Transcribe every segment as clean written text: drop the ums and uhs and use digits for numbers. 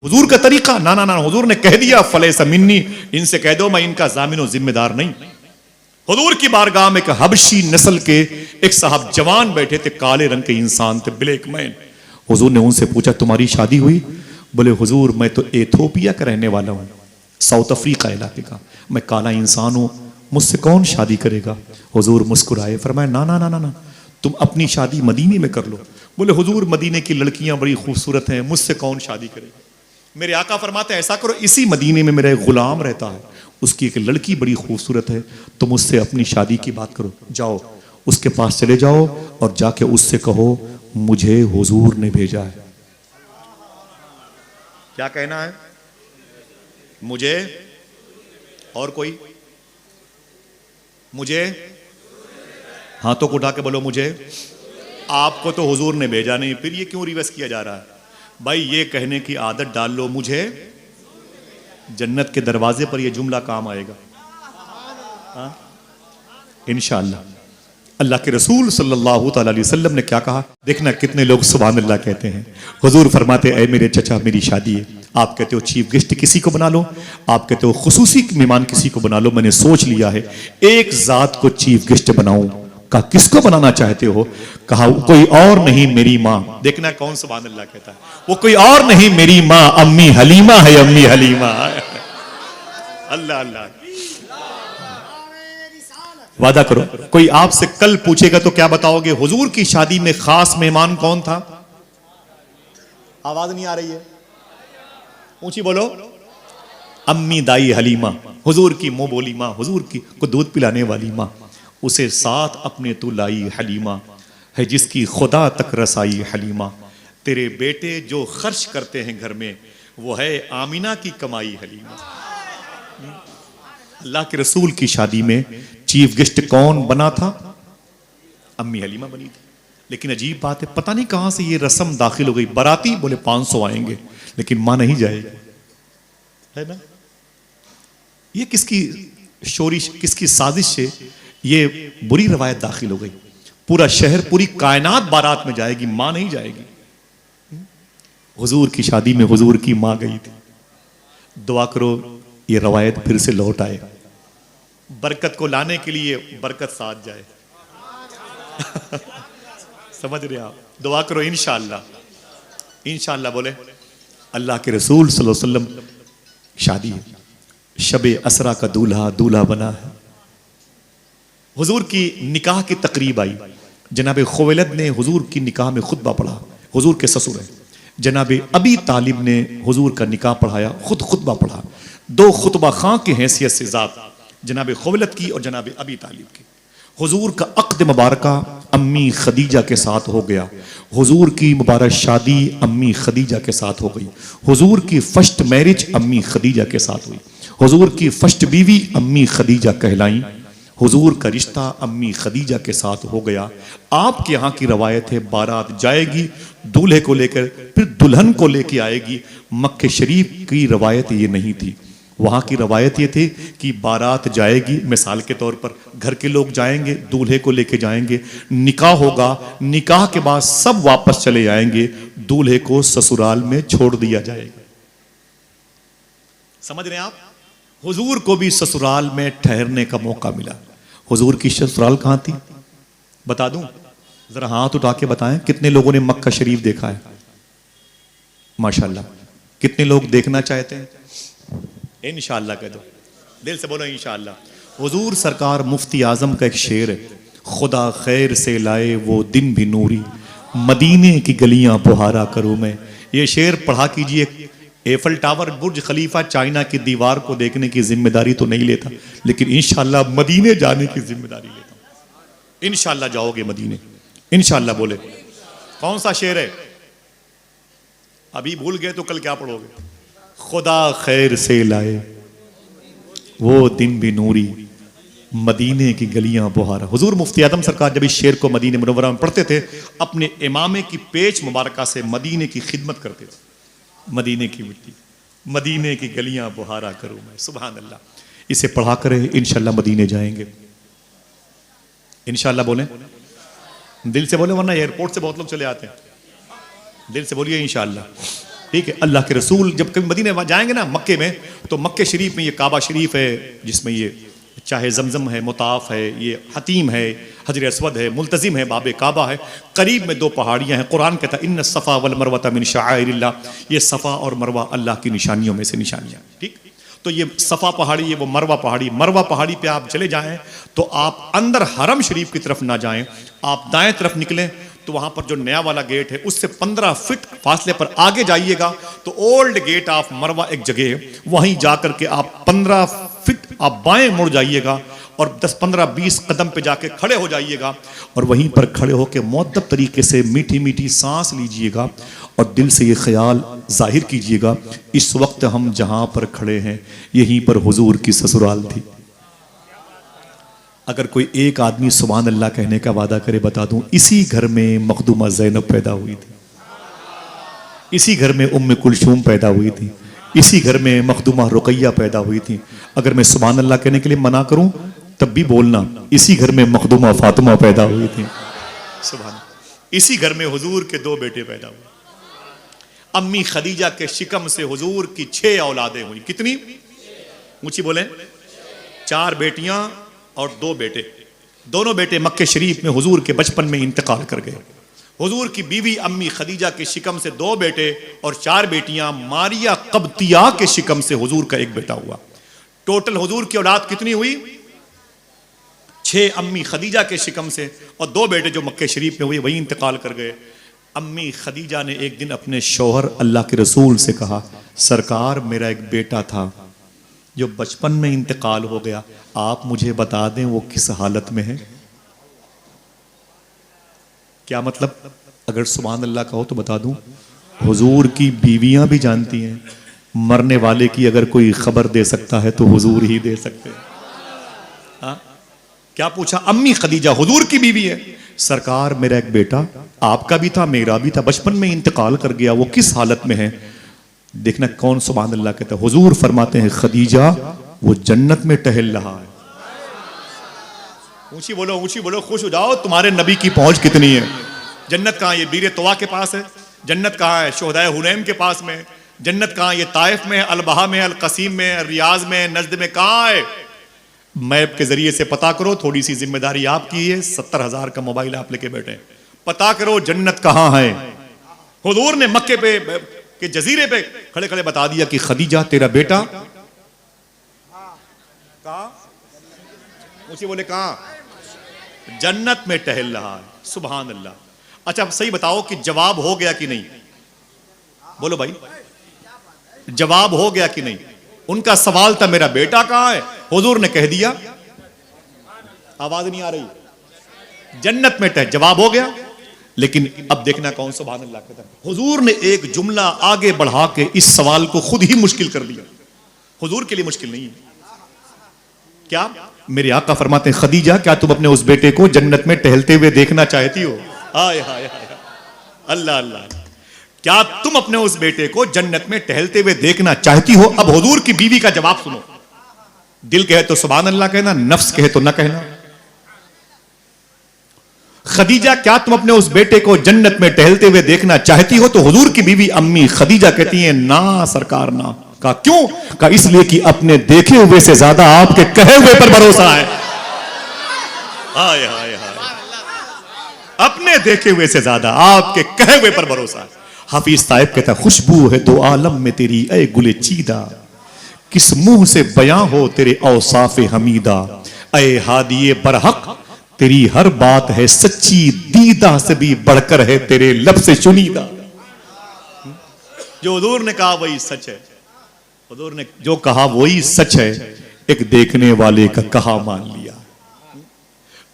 हुजूर का तरीका ना ना ना, हुजूर ने कह दिया फलैसा मिन्नी, इनसे कह दो मैं इनका जामिन और जिम्मेदार नहीं। हुजूर की बारगाह में एक हबशी नस्ल के एक साहब जवान बैठे थे, काले रंग के इंसान थे, ब्लैक मैन। हुजूर ने उनसे पूछा तुम्हारी शादी हुई? बोले हुजूर मैं तो एथोपिया का रहने वाला हूँ, साउथ अफ्रीका इलाके का, मैं काला इंसान हूँ, मुझसे कौन शादी करेगा? हुजूर मुस्कुराए, फरमाया ना ना ना ना ना, तुम अपनी शादी मदीने में कर लो। बोले हुजूर मदीने की लड़कियां बड़ी खूबसूरत हैं, मुझसे कौन शादी करेगा? मेरे आका फरमाते हैं ऐसा करो, इसी मदीने में मेरा एक गुलाम रहता है, उसकी एक लड़की बड़ी खूबसूरत है, तुम उससे अपनी शादी की बात करो। जाओ उसके पास चले जाओ और जाके उससे कहो मुझे हुजूर ने भेजा है। क्या कहना है? मुझे और कोई? मुझे हाथों को उठा के बोलो मुझे। आपको तो हुजूर ने भेजा नहीं, फिर ये क्यों रिवर्स किया जा रहा है? भाई ये कहने की आदत डाल लो, मुझे जन्नत के दरवाजे पर यह जुमला काम आएगा इंशाअल्लाह। अल्लाह के रसूल सल्लल्लाहु अलैहि वसल्लम ने क्या कहा, देखना कितने लोग सुभान अल्लाह कहते हैं। हुजूर फरमाते ऐ मेरे चचा मेरी शादी है, आप कहते हो चीफ गेस्ट किसी को बना लो, आप कहते हो खुसूसी मेहमान किसी को बना लो, मैंने सोच लिया है एक जात को चीफ गेस्ट बनाऊं। कहा किसको बनाना चाहते हो? कहा कोई और नहीं मेरी माँ। देखना कौन सुभान अल्लाह कहता है, वो कोई और नहीं मेरी माँ अम्मी हलीमा है, अम्मी हलीमा। अल्लाह अल्लाह, वादा करो कोई आपसे कल पूछेगा तो क्या बताओगे? हुजूर की शादी में खास मेहमान कौन था? आवाज नहीं आ रही है, ऊंची बोलो। अम्मी दाई हलीमा, हुजूर की मुंह बोली माँ, हुजूर की को दूध पिलाने वाली माँ, उसे साथ अपने तू लाई हलीमा, है जिसकी खुदा तक रसाई हलीमा। तेरे बेटे जो खर्च करते हैं घर में, वो है आमिना की कमाई हलीमा। अल्लाह के रसूल की शादी में चीफ गेस्ट कौन बना था? अम्मी हलीमा बनी थी। लेकिन अजीब बात है, पता नहीं कहां से ये रस्म दाखिल हो गई। बाराती बोले 500 आएंगे लेकिन मां नहीं जाएगी, है ना? ये किसकी शोरिश, किसकी साजिश से ये बुरी रवायत दाखिल हो गई? पूरा शहर, पूरी कायनात बारात में जाएगी, मां नहीं जाएगी। हुजूर की शादी में हुजूर की मां गई थी। दुआ करो ये रवायत फिर से लौट आए, बरकत को लाने के लिए बरकत साथ जाए। समझ रहे आप? दुआ करो इंशाअल्लाह। इंशाअल्लाह बोले। अल्लाह के रसूल सल्लल्लाहु अलैहि वसल्लम शादी है, शबे असरा का दूल्हा दूल्हा बना है। हुजूर की निकाह की तकरीब आई, जनाब खुवैलद ने हुजूर की निकाह में खुतबा पढ़ा, हुजूर के ससुर है। जनाब अबी तालिब ने हुजूर का निकाह पढ़ाया, खुद खुतबा पढ़ा। दो खुतबा खां की हैसियत से जात, जनाब खुवैलद की और जनाब अबी तालिब की। हुजूर का अक़्द मुबारका अम्मी खदीजा के साथ हो गया। हुजूर की मुबारक शादी अम्मी खदीजा के साथ हो गई। हुजूर की फर्स्ट मैरिज अम्मी खदीजा के साथ हुई। हुजूर की फर्स्ट बीवी अम्मी खदीजा कहलाई। हुजूर का रिश्ता अम्मी खदीजा के साथ हो गया। आपके यहाँ की रवायत है बारात जाएगी, दूल्हे को लेकर फिर दुल्हन को लेके आएगी। मक्के शरीफ की रवायत ये नहीं थी। वहाँ की रवायत ये थी कि बारात जाएगी, मिसाल के तौर पर घर के लोग जाएंगे, दूल्हे को लेके जाएंगे, निकाह होगा, निकाह के बाद सब वापस चले जाएंगे, दूल्हे को ससुराल में छोड़ दिया जाएगा। समझ रहे हैं आप? हुजूर को भी ससुराल में ठहरने का मौका मिला। हुजूर की ससुराल कहाँ थी बता दूं? जरा हाथ उठा के बताएं कितने लोगों ने मक्का शरीफ देखा है? माशाल्लाह। कितने लोग देखना चाहते हैं? इंशाअल्लाह कह दो, दिल से बोलो इंशाअल्लाह। हुजूर सरकार मुफ्ती आजम का एक शेर है, खुदा खैर से लाए वो दिन भी नूरी, मदीने की गलियां बुहारा करूं मैं। ये शेर पढ़ा कीजिए। एफल टावर, बुर्ज खलीफा, चाइना की दीवार को देखने की जिम्मेदारी तो नहीं लेता, लेकिन इंशाअल्लाह मदीने जाने की जिम्मेदारी लेता हूं। इंशाअल्लाह जाओगे मदीने, इंशाअल्लाह। बोले कौन सा शेर है? अभी भूल गए तो कल क्या पढ़ोगे? खुदा खैर से लाए वो दिन भी नूरी, मदीने की गलियां बुहारा। हुजूर मुफ्ती आदम सरकार जब इस शेर को मदीने मुनव्वरा में पढ़ते थे, अपने इमामे की पेच मुबारका से मदीने की खिदमत करते थे। मदीने की मिट्टी, मदीने की गलियां बुहारा करूं मैं। सुभान अल्लाह। इसे पढ़ा करें, इंशाअल्लाह मदीने जाएंगे इंशाअल्लाह। बोले दिल से बोले, वरना एयरपोर्ट से बहुत लोग चले आते हैं। दिल से बोलिए इंशाअल्लाह। ठीक है। अल्लाह के रसूल जब कभी मदीने जाएंगे ना मक्के में, तो मक्के शरीफ में ये काबा शरीफ है जिसमें ये चाहे जमजम है, मुताफ है, ये हतीम है, हजर अस्वद है, मुल्तजिम है, बाबे काबा है, करीब में दो पहाड़ियां हैं। कुरान कहता है इन्न सफ़ा वल मरवता मिन शाइरिल्लाह, ये सफ़ा और मरवा अल्लाह की निशानियों में से निशानियां। ठीक, तो ये सफ़ा पहाड़ी है, वो मरवा पहाड़ी। मरवा पहाड़ी पे आप चले जाएं तो आप अंदर हरम शरीफ की तरफ ना जाएं, आप दाएं तरफ निकलें तो वहां पर जो नया वाला गेट है उससे 15 फीट फासले पर आगे जाइएगा तो ओल्ड गेट ऑफ मरवा एक जगह है, वहीं जाकर के आप 15 फीट आप बाएं मुड़ जाइएगा और 10-15-20 कदम पे जाके खड़े हो जाइएगा और वहीं पर खड़े होकर मुअद्दब तरीके से मीठी मीठी सांस लीजिएगा और दिल से ये ख्याल जाहिर कीजिएगा इस वक्त हम जहां पर खड़े हैं यहीं पर हुजूर की ससुराल थी। अगर कोई एक आदमी सुभान अल्लाह कहने का वादा करे, बता दूं इसी घर में मखदूमा ज़ैनब पैदा हुई थी, इसी घर में उम्मे कुलसूम पैदा हुई थी, इसी घर में मखदूमा रुकैया पैदा हुई थी। अगर मैं सुभान अल्लाह कहने के लिए मना करूं तब भी बोलना, इसी घर में मखदूमा फातिमा पैदा हुई थी। सुभान, इसी घर में हुजूर के 2 बेटे पैदा हुए। अम्मी खदीजा के शिकम से हुजूर की 6 औलादें हुई। कितनी ऊंची बोले? 4 बेटियां और 2 बेटे। दोनों बेटे मक्के शरीफ में हुजूर के बचपन में इंतकाल कर गए। हुजूर की बीवी अम्मी खदीजा के शिकम से 2 बेटे और 4 बेटियां मारिया कब्तिया के शिकम से हुजूर का 1 बेटा हुआ। टोटल हुजूर की औलाद कितनी हुई? 6 अम्मी खदीजा के शिकम से और 2 बेटे जो मक्के शरीफ में हुए वही इंतकाल कर गए। अम्मी खदीजा ने एक दिन अपने शौहर अल्लाह के रसूल से कहा, सरकार मेरा एक बेटा था जो बचपन में इंतकाल हो गया, आप मुझे बता दें वो किस हालत में है। क्या मतलब? अगर सुभान अल्लाह कहो तो बता दूं, हुजूर की बीवियां भी जानती हैं मरने वाले की अगर कोई खबर दे सकता है तो हुजूर ही दे सकते हैं। हाँ? क्या पूछा? अम्मी खदीजा हुजूर की बीवी है, सरकार मेरा एक बेटा आपका भी था मेरा भी था बचपन में इंतकाल कर गया, वो किस हालत में है। देखना कौन सुभान अल्लाह कहता है। हुजूर फरमाते हैं खदीजा वो जन्नत में टहल रहा है। ऊंची बोलो, खुश हो जाओ, तुम्हारे नबी की पहुंच कितनी है। जन्नत कहां? ये बीरे तवा के पास है। जन्नत कहां है? शोहदाए हुनैन के पास में। जन्नत कहां? ये ताइफ में, अलबहा में, अलकसीम में, रियाज में, नजद में। कहां है? मैप के जरिए से पता करो। थोड़ी सी जिम्मेदारी आपकी है, 70,000 का मोबाइल आप लेके बैठे, पता करो जन्नत कहां है। हुजूर ने मक्के पे के जजीरे पे खड़े खड़े बता दिया कि खदीजा तेरा बेटा कहां? ऊंची बोले कहां? जन्नत में टहल रहा है। सुभान अल्लाह। अच्छा अब सही बताओ कि जवाब हो गया कि नहीं? बोलो भाई, जवाब हो गया कि नहीं? उनका सवाल था मेरा बेटा कहां है, हुजूर ने कह दिया। आवाज नहीं आ रही? जन्नत में टहल, जवाब हो गया। लेकिन अब देखना कौन सुभान अल्लाह कहता है। हुजूर ने एक जुमला आगे बढ़ा के इस सवाल को खुद ही मुश्किल कर दिया। हुजूर के लिए मुश्किल नहीं है। क्या? मेरे आका फरमाते हैं खदीजा क्या तुम अपने उस बेटे को जन्नत में टहलते हुए देखना चाहती हो? हाय हाय हाय, अल्लाह अल्लाह, क्या तुम अपने उस बेटे को जन्नत में टहलते हुए देखना चाहती हो? अब हुजूर की बीवी का जवाब सुनो। दिल कहे तो सुभान अल्लाह कहना, नफ्स कहे तो ना कहना। खदीजा क्या तुम अपने उस बेटे को जन्नत में टहलते हुए देखना चाहती हो? तो हुजूर की बीवी अम्मी खदीजा कहती है ना सरकार ना। कहा क्यों? कहा इसलिए कि अपने देखे हुए से ज्यादा आपके कहे हुए पर भरोसा है। हाय हाय हाय, अपने देखे हुए से ज्यादा आपके कहे हुए पर भरोसा है। हाफिज साहब कहता खुशबू है दो आलम में तेरी ए गुले चीदा, किस मुंह से बयां हो तेरे औसाफ हमीदा। ए हादिये बरहक तेरी हर बात है सच्ची, दीदा से भी बढ़कर है तेरे लब से चुनीदा। जो हुजूर ने कहा वही सच है। हुजूर ने जो कहा वही सच है। एक देखने वाले का कहा मान लिया।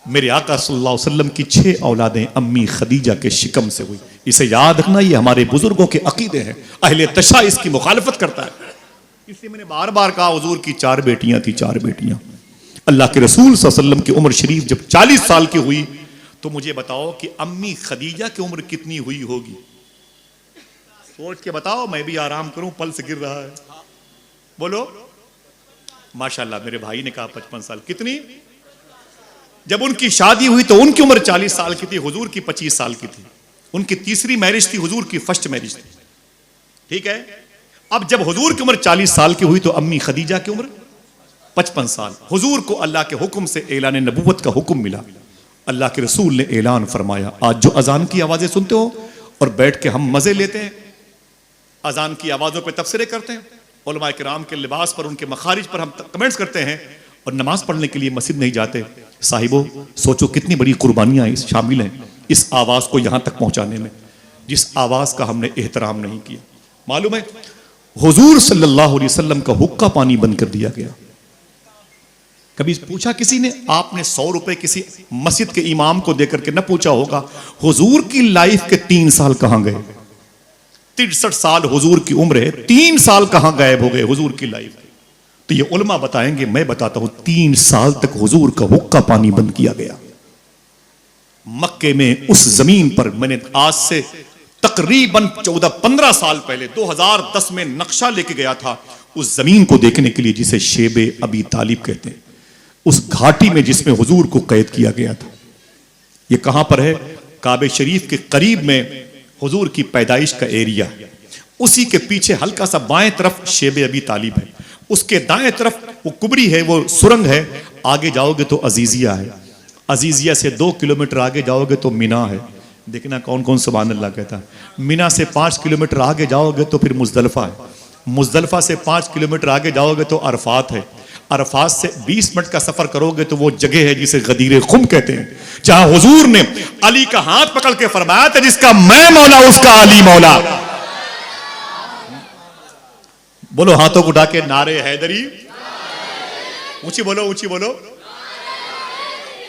मेरे आका सल्लल्लाहु अलैहि वसल्लम की 6 औलादें अम्मी खदीजा के शिकम से हुई। इसे याद रखना, ये हमारे बुजुर्गों के अकीदे हैं। अहले तशा इसकी मुखालफत करता है। इसलिए मैंने बार बार कहा हुजूर की 4 बेटियां थी, 4 बेटियां। अल्लाह के रसूल सल्लल्लाहु अलैहि वसल्लम की उम्र शरीफ जब 40 साल की हुई तो मुझे बताओ कि अम्मी खदीजा की उम्र कितनी हुई होगी? सोच के बताओ, मैं भी आराम करूं, पल्स गिर रहा है। बोलो। माशाल्लाह मेरे भाई ने कहा 55 साल। कितनी? जब उनकी शादी हुई तो उनकी उम्र 40 साल की थी, हुजूर की 25 साल की थी। उनकी तीसरी मैरिज थी, हुजूर की फर्स्ट मैरिज थी। ठीक है। अब जब हुजूर की उम्र 40 साल की हुई तो अम्मी खदीजा की उम्र 55 साल। हुजूर को अल्लाह के हुक्म से ऐलान नबूवत का हुक्म मिला। अल्लाह के रसूल ने ऐलान फरमाया, आज जो अजान की आवाजें सुनते हो और बैठ के हम मजे लेते हैं, अजान की आवाजों पे तफसीरें करते हैं, उलमा किराम के लिबास पर, उनके मखारिज पर हम कमेंट्स करते हैं और नमाज पढ़ने के लिए मस्जिद नहीं जाते, साहिबो सोचो कितनी बड़ी कुर्बानियां इस शामिल हैं इस आवाज को यहां तक पहुंचाने में, जिस आवाज का हमने एहतराम नहीं किया। मालूम है हुजूर सल्लल्लाहु अलैहि वसल्लम का हुक्का पानी बंद कर दिया गया। कभी पूछा किसी ने, आपने 100 रुपए किसी मस्जिद के इमाम को देकर के न पूछा होगा हुजूर की लाइफ के 3 साल कहां गए? 63 साल हुजूर की उम्र है, 3 साल कहां गायब हो गए हुजूर की लाइफ? तो ये उलमा बताएंगे, मैं बताता हूं 3 साल तक हुजूर का हुक्का पानी बंद किया गया। मक्के में उस जमीन पर मैंने आज से तकरीबन 14-15 साल पहले 2010 में नक्शा लेके गया था उस जमीन को देखने के लिए जिसे शेबे अबी तालिब कहते हैं, उस घाटी में जिसमें हुजूर को कैद किया गया था। यह कहां पर है? काबे शरीफ के करीब में हुजूर की पैदाइश का एरिया है। उसी के पीछे हल्का सा बाएं तरफ शेबे अबी तालिब है, उसके दाएं तरफ वो कुबरी है, वो सुरंग है। आगे जाओगे तो अजीजिया है, अजीजिया से 2 किलोमीटर आगे जाओगे तो मिना है। देखना कौन कौन सुभान अल्लाह कहता है। मिना से 5 किलोमीटर आगे जाओगे तो फिर मुजदलफा है, मुजदलफा से 5 किलोमीटर आगे जाओगे तो अरफात है, अरफात से 20 मिनट का सफर करोगे तो वो जगह है जिसे गदीर खुम कहते हैं, जहां हुजूर ने अली का हाथ पकड़ के फरमाया था, जिसका मैं मौला उसका अली मौला। बोलो हाथों को उठा के नारे हैदरी, ऊंची बोलो, ऊंची बोलो।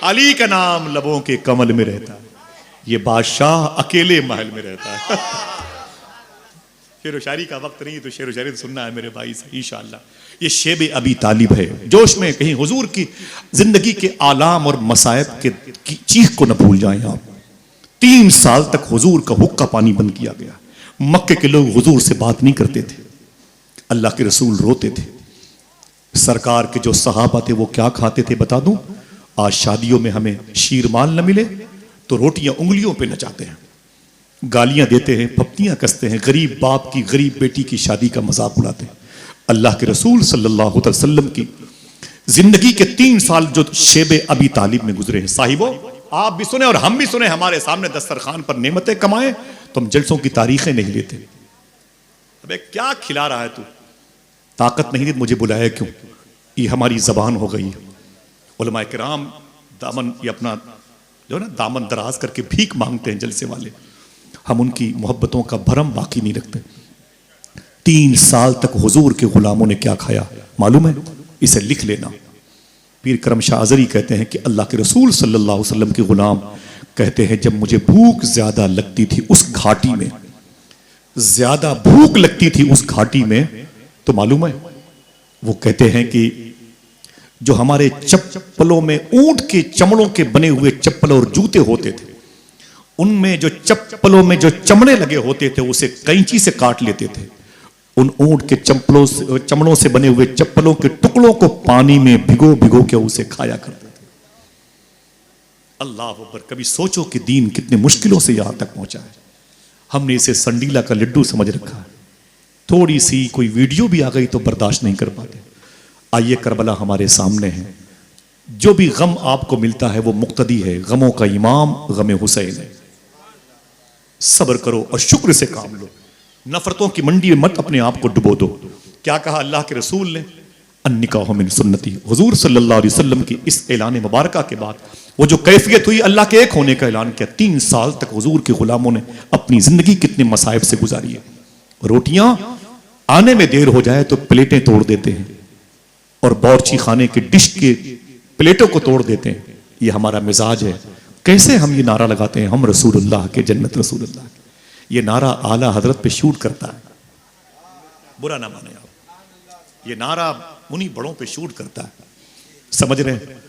अली का नाम लबों के कमल में रहता है, ये बादशाह अकेले महल में रहता है। शेर व शायरी का वक्त नहीं तो शेर व शायरी तो सुनना है मेरे भाई से इंशाअल्लाह। ये शेबे अबी तालिब है, जोश में कहीं हुजूर की जिंदगी के आलाम और मसायब के चीख को न भूल जाएं आप। 3 साल तक हुजूर का हुक्का पानी बंद किया गया। मक्के के लोग हुजूर से बात नहीं करते थे, अल्लाह के रसूल रोते थे। सरकार के जो सहाबा थे वो क्या खाते थे बता दूं? आज शादियों में हमें शीरमाल न मिले तो रोटियां उंगलियों पे नचाते हैं, गालियां देते हैं, फप्तियां कसते हैं, गरीब बाप की गरीब बेटी की शादी का मजाक उड़ाते हैं। अल्लाह के रसूल सल्लल्लाहु अलैहि वसल्लम की जिंदगी के 3 साल जो शेबे अबी तालिब में गुजरे हैं, साहिबो आप भी सुने और हम भी सुने, हमारे सामने दस्तरखान पर नेमतें कमाए तो हम जलसों की तारीखें नहीं लेते। अबे क्या खिला रहा है तू? ताकत नहीं दी मुझे बुलाया क्यों? ये हमारी जबान हो गई है। उलमा किराम दामन ये अपना जो ना दामन दराज करके भीख मांगते हैं जलसे वाले, हम उनकी मोहब्बतों का भरम बाकी नहीं रखते। 3 साल तक हुजूर के गुलामों ने क्या खाया मालूम है? इसे लिख लेना। पीर करम शाह अज़री कहते हैं कि अल्लाह के रसूल सल्लल्लाहु अलैहि वसल्लम के गुलाम कहते हैं जब मुझे भूख ज्यादा लगती थी उस घाटी में, ज्यादा भूख लगती थी उस घाटी में, तो मालूम है वो कहते हैं कि जो हमारे चप्पलों में ऊंट के चमड़ों के बने हुए चप्पल और जूते होते थे, उनमें जो चप्पलों में जो चमड़े लगे होते थे उसे कैंची से काट लेते थे। उन ऊंट के चमड़ों से बने हुए चप्पलों के टुकड़ों को पानी में भिगो भिगो के उसे खाया करते थे। अल्लाह अकबर। कभी सोचो कि दीन कितने मुश्किलों से यहां तक पहुंचा है। हमने इसे संडीला का लड्डू समझ रखा है, थोड़ी सी कोई वीडियो भी आ गई तो बर्दाश्त नहीं कर पाते। आइए करबला हमारे सामने है, जो भी गम आपको मिलता है वो मुक्तदी है, गमों का इमाम गम हुसैन है। सब्र करो और शुक्र से काम लो, नफरतों की मंडी में मत अपने आप को डुबो दो। क्या कहा अल्लाह के रसूल ने? अन्निकाह मिन सुन्नती। हुजूर सल्लल्लाहु अलैहि वसल्लम की इस ऐलान मुबारका के बाद वो जो कैफियत हुई, अल्लाह के एक होने का ऐलान किया। 3 साल तक हुजूर के गुलामों ने अपनी जिंदगी कितने मसाइब से गुजारी है। रोटियां आने में देर हो जाए तो प्लेटें तोड़ देते हैं और बावर्ची खाने के डिश के प्लेटों को तोड़ देते हैं। ये हमारा मिजाज है। कैसे हम ये नारा लगाते हैं, हम रसूलुल्लाह के, जन्नत रसूलुल्लाह के। ये नारा आला हजरत पे शूट करता है, बुरा ना माने आप, ये नारा उन्हीं बड़ों पे शूट करता है। समझ रहे हैं?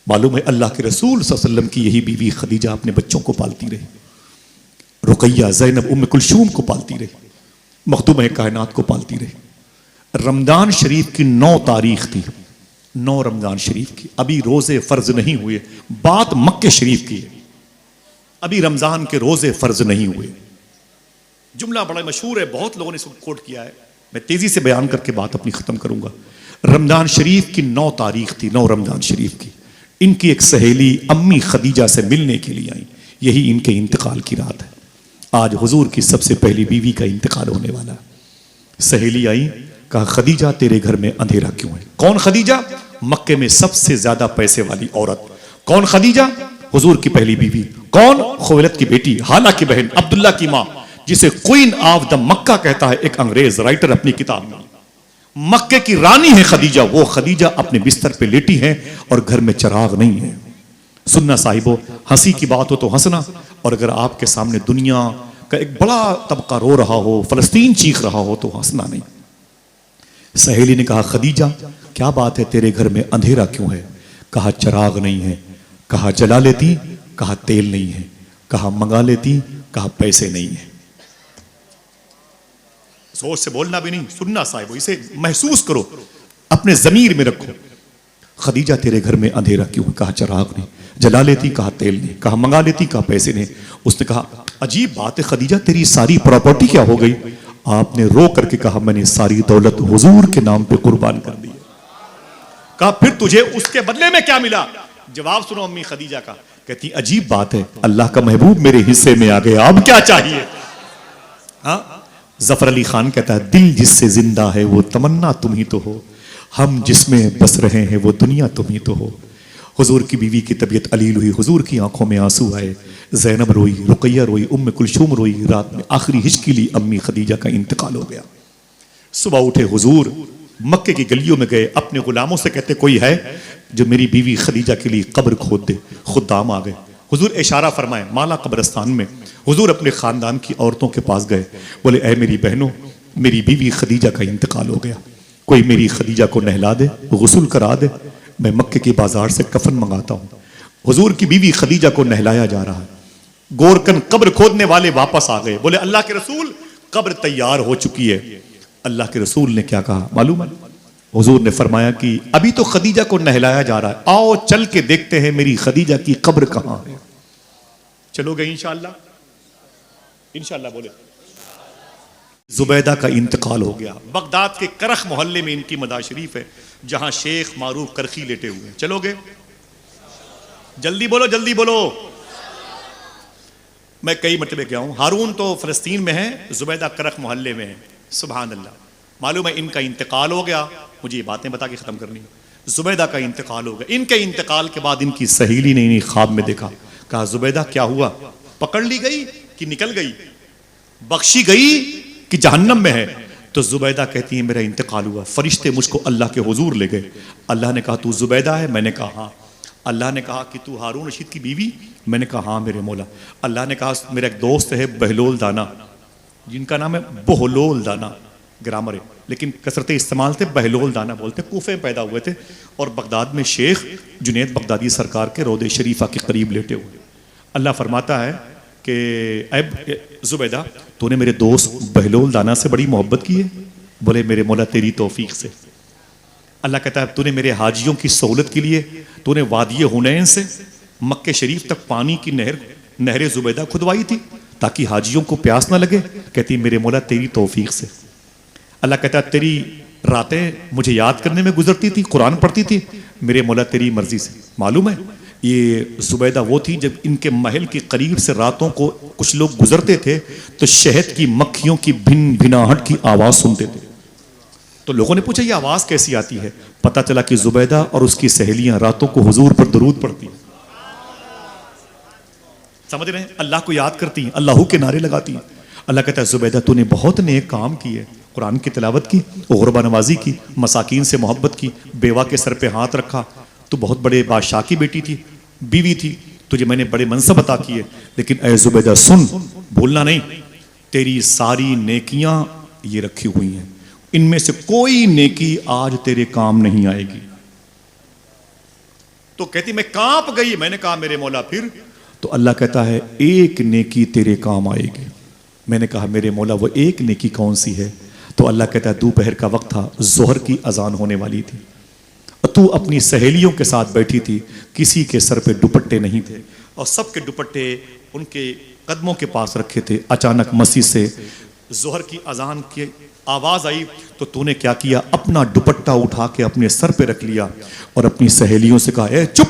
मालूम है अल्लाह के रसूल सल्लल्लाहु अलैहि वसल्लम की यही बीवी खदीजा अपने बच्चों को पालती रही, रुकैया, ज़ैनब, उम्मे कुलसूम को पालती रही, मखदूम कायनात को पालती रही। रमजान शरीफ की 9 तारीख थी, 9 रमजान शरीफ की। अभी रोजे फर्ज नहीं हुए, बात मक्के शरीफ की है। अभी रमजान के रोजे फर्ज नहीं हुए। जुमला बड़ा मशहूर है, बहुत लोगों ने इसको कोट किया है। मैं तेजी से बयान करके बात अपनी खत्म करूंगा। रमजान शरीफ की 9 तारीख थी, 9 रमजान शरीफ की। इनकी एक सहेली अम्मी खदीजा से मिलने के लिए आई। यही इनके इंतकाल की रात है। आज हुजूर की सबसे पहली बीवी का इंतकाल होने वाला है। सहेली आई, कहा खदीजा तेरे घर में अंधेरा क्यों है? कौन खदीजा? मक्के में सबसे ज्यादा पैसे वाली औरत। कौन खदीजा? हुजूर की पहली बीवी। कौन? खुवैलद की बेटी, हाला की बहन, अब्दुल्ला की मां, जिसे क्वीन ऑफ द मक्का कहता है एक अंग्रेज राइटर अपनी किताब में। मक्के की रानी है खदीजा। वो खदीजा अपने बिस्तर पे लेटी है और घर में चिराग नहीं है। सुनना साहिबो, हंसी की बात हो तो हंसना, और अगर आपके सामने दुनिया का एक बड़ा तबका रो रहा हो, फलस्तीन चीख रहा हो, तो हंसना नहीं। सहेली ने कहा खदीजा क्या बात है, तेरे घर में अंधेरा क्यों है? कहा चिराग नहीं है। कहा जला लेती? कहा तेल नहीं है। कहा मंगा लेती? कहा पैसे नहीं है। जोर से बोलना भी नहीं, सुनना साहिब, इसे महसूस करो, अपने जमीर में रखो। खदीजा तेरे घर में अंधेरा क्यों है? कहा चिराग नहीं। जला लेती? कहा तेल नहीं। कहा मंगा लेती? कहा पैसे नहीं। उसने कहा अजीब बात है खदीजा, तेरी सारी प्रॉपर्टी क्या हो गई? आपने रो करके कहा मैंने सारी दौलत हुजूर के नाम पे कुर्बान कर दी। कहा फिर तुझे उसके बदले में क्या मिला? जवाब सुनो अम्मी खदीजा का। कहती अजीब बात है, अल्लाह का महबूब मेरे हिस्से में आ गया, अब क्या चाहिए? हाँ, जफर अली खान कहता है दिल जिससे जिंदा है वो तमन्ना तुम ही तो हो, हम जिसमें बस रहे हैं वो दुनिया तुम ही तो हो। हुजूर की बीवी की तबीयत अलील हुई, हुजूर की आंखों में आंसू आए। ज़ैनब रोई, रुकैया रोई, उम्मे कुलसूम रोई। रात में आखिरी हिचकी ली, अम्मी खदीजा का इंतकाल हो गया। सुबह उठे हुजूर, मक्के की गलियों में गए, अपने गुलामों से कहते कोई है जो मेरी बीवी खदीजा के लिए कब्र खोद दे। खुदाम आ गए। हुजूर इशारा फरमाए माला कब्रस्तान में। हुजूर अपने खानदान की औरतों के पास गए, बोले ऐ मेरी बहनों, मेरी बीवी खदीजा का इंतकाल हो गया, कोई मेरी खदीजा को नहला दे, गुस्ल करा दे, मैं मक्के की बाजार से कफन मंगाता हूं। हुजूर की बीवी खदीजा को नहलाया जा रहा है। गोरकन कब्र खोदने वाले वापस आ गए, बोले अल्लाह के रसूल कब्र तैयार हो चुकी है। अल्लाह के रसूल ने क्या कहा मालूम है? हुजूर ने फरमाया कि अभी तो खदीजा को नहलाया जा रहा है, आओ चल के देखते हैं मेरी खदीजा की कब्र कहां है। चलोगे इंशाअल्लाह? इंशाअल्लाह बोले। जुबैदा का इंतकाल हो गया। बगदाद के करख मोहल्ले में इनकी मदा शरीफ है, जहां शेख मारूफ करखी लेटे हुए हैं। चलोगे? जल्दी बोलो, जल्दी बोलो। मैं कई मरतबे गया हूं। हारून तो फलस्तीन में है, जुबैदा करख मोहल्ले में है। सुभान अल्लाह। मालूम है इनका इंतकाल हो गया। मुझे ये बातें बता के खत्म करनी है। जुबैदा का इंतकाल हो गया। इनके इंतकाल के बाद इनकी सहेली ने इन्हें ख्वाब में देखा। कहा जुबैदा क्या हुआ? पकड़ ली गई कि निकल गई? बख्शी गई कि जहन्नम में है? तो जुबैदा कहती है मेरा इंतकाल हुआ, फरिश्ते मुझको अल्लाह के हुजूर ले गए। अल्लाह ने कहा तू जुबैदा है? मैंने कहा हाँ। अल्लाह ने कहा कि तू हारून रशीद की बीवी? मैंने कहा हाँ मेरे मौला। अल्लाह ने कहा मेरा एक दोस्त है बहलोल दाना, जिनका नाम है बहलोल दाना, ग्रामर है लेकिन कसरत इस्तेमाल थे, बहलोल दाना बोलते, कूफे में पैदा हुए थे और बगदाद में शेख जुनैद बगदादी सरकार के रोदे शरीफा के करीब लेटे हुए। अल्लाह फरमाता है कि जुबैदा तूने मेरे दोस्त बहलोल दाना से बड़ी मोहब्बत की है? बोले मेरे मौला तेरी तौफीक से। अल्लाह कहता है तूने मेरे हाजियों की सहूलत के लिए तूने वादिय हुनैन से मक्के शरीफ तक पानी की नहर जुबैदा खुदवाई थी ताकि हाजियों को प्यास ना लगे? कहती मेरे मौला तेरी तौफीक से। अल्लाह कहता है तेरी रातें मुझे याद करने में गुजरती थी, कुरान पढ़ती थी? मेरे मौला तेरी मर्जी से। मालूम है ये जुबैदा वो थी जब इनके महल के करीब से रातों को कुछ लोग गुजरते थे तो शहद की मक्खियों की भिन भिनाहट की आवाज सुनते थे। तो लोगों ने पूछा ये आवाज कैसी आती है? पता चला कि जुबैदा और उसकी सहेलियां रातों को हुजूर पर दरूद पढ़ती हैं। समझ रहे हैं? अल्लाह को याद करती हैं, अल्लाह के नारे लगाती हैं। अल्लाह कहता है जुबैदा तूने बहुत नेक काम किए, कुरान की तिलावत की, गुरबा नवाजी की, मसाकीन से मोहब्बत की, बेवा के सर पे हाथ रखा, तू बहुत बड़े बादशाह की बेटी थी, बीवी थी, तुझे मैंने बड़े मनसब अता किए, लेकिन ऐ जुबैदा सुन, भूलना नहीं, तेरी सारी नेकियां ये रखी हुई हैं, इनमें से कोई नेकी आज तेरे काम नहीं आएगी। तो कहती मैं कांप गई। मैंने कहा मेरे मौला फिर? तो अल्लाह कहता है एक नेकी तेरे काम आएगी। मैंने कहा मेरे मौला वो एक नेकी कौन सी है? तो अल्लाह कहता है दोपहर का वक्त था, जोहर की अजान होने वाली थी, तू अपनी सहेलियों के साथ बैठी थी, किसी के सर पे दुपट्टे नहीं थे और सबके दुपट्टे उनके कदमों के पास रखे थे। अचानक मस्जिद से जोहर की अजान की आवाज आई तो तूने क्या किया, अपना दुपट्टा उठा के अपने सर पे रख लिया और अपनी सहेलियों से कहा, ए चुप,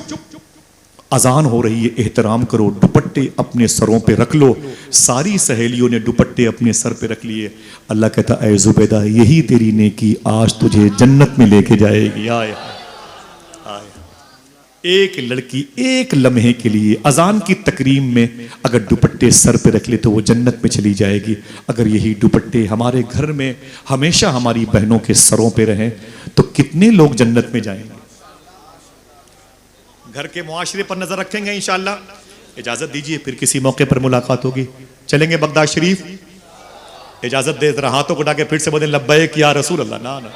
अजान हो रही है, एहतराम करो, दुपट्टे अपने सरों पे रख लो। सारी सहेलियों ने दुपट्टे अपने सर पे रख लिए। अल्लाह कहता, ऐ जुबैदा, यही तेरी नेकी आज तुझे जन्नत में लेके जाएगी। आए आए, एक लड़की एक लम्हे के लिए अजान की तकरीम में अगर दुपट्टे सर पे रख ले तो वो जन्नत में चली जाएगी। अगर यही दुपट्टे हमारे घर में हमेशा हमारी बहनों के सरों पे रहें तो कितने लोग जन्नत में जाएंगे। घर के मुआशरे पर नजर रखेंगे इंशाअल्लाह। इजाजत दीजिए, फिर किसी मौके पर मुलाकात होगी। चलेंगे बगदाद शरीफ। इजाजत दे, जरा हाथों को उठा के फिर से बोले लब्बैक या रसूल अल्लाह। ना ना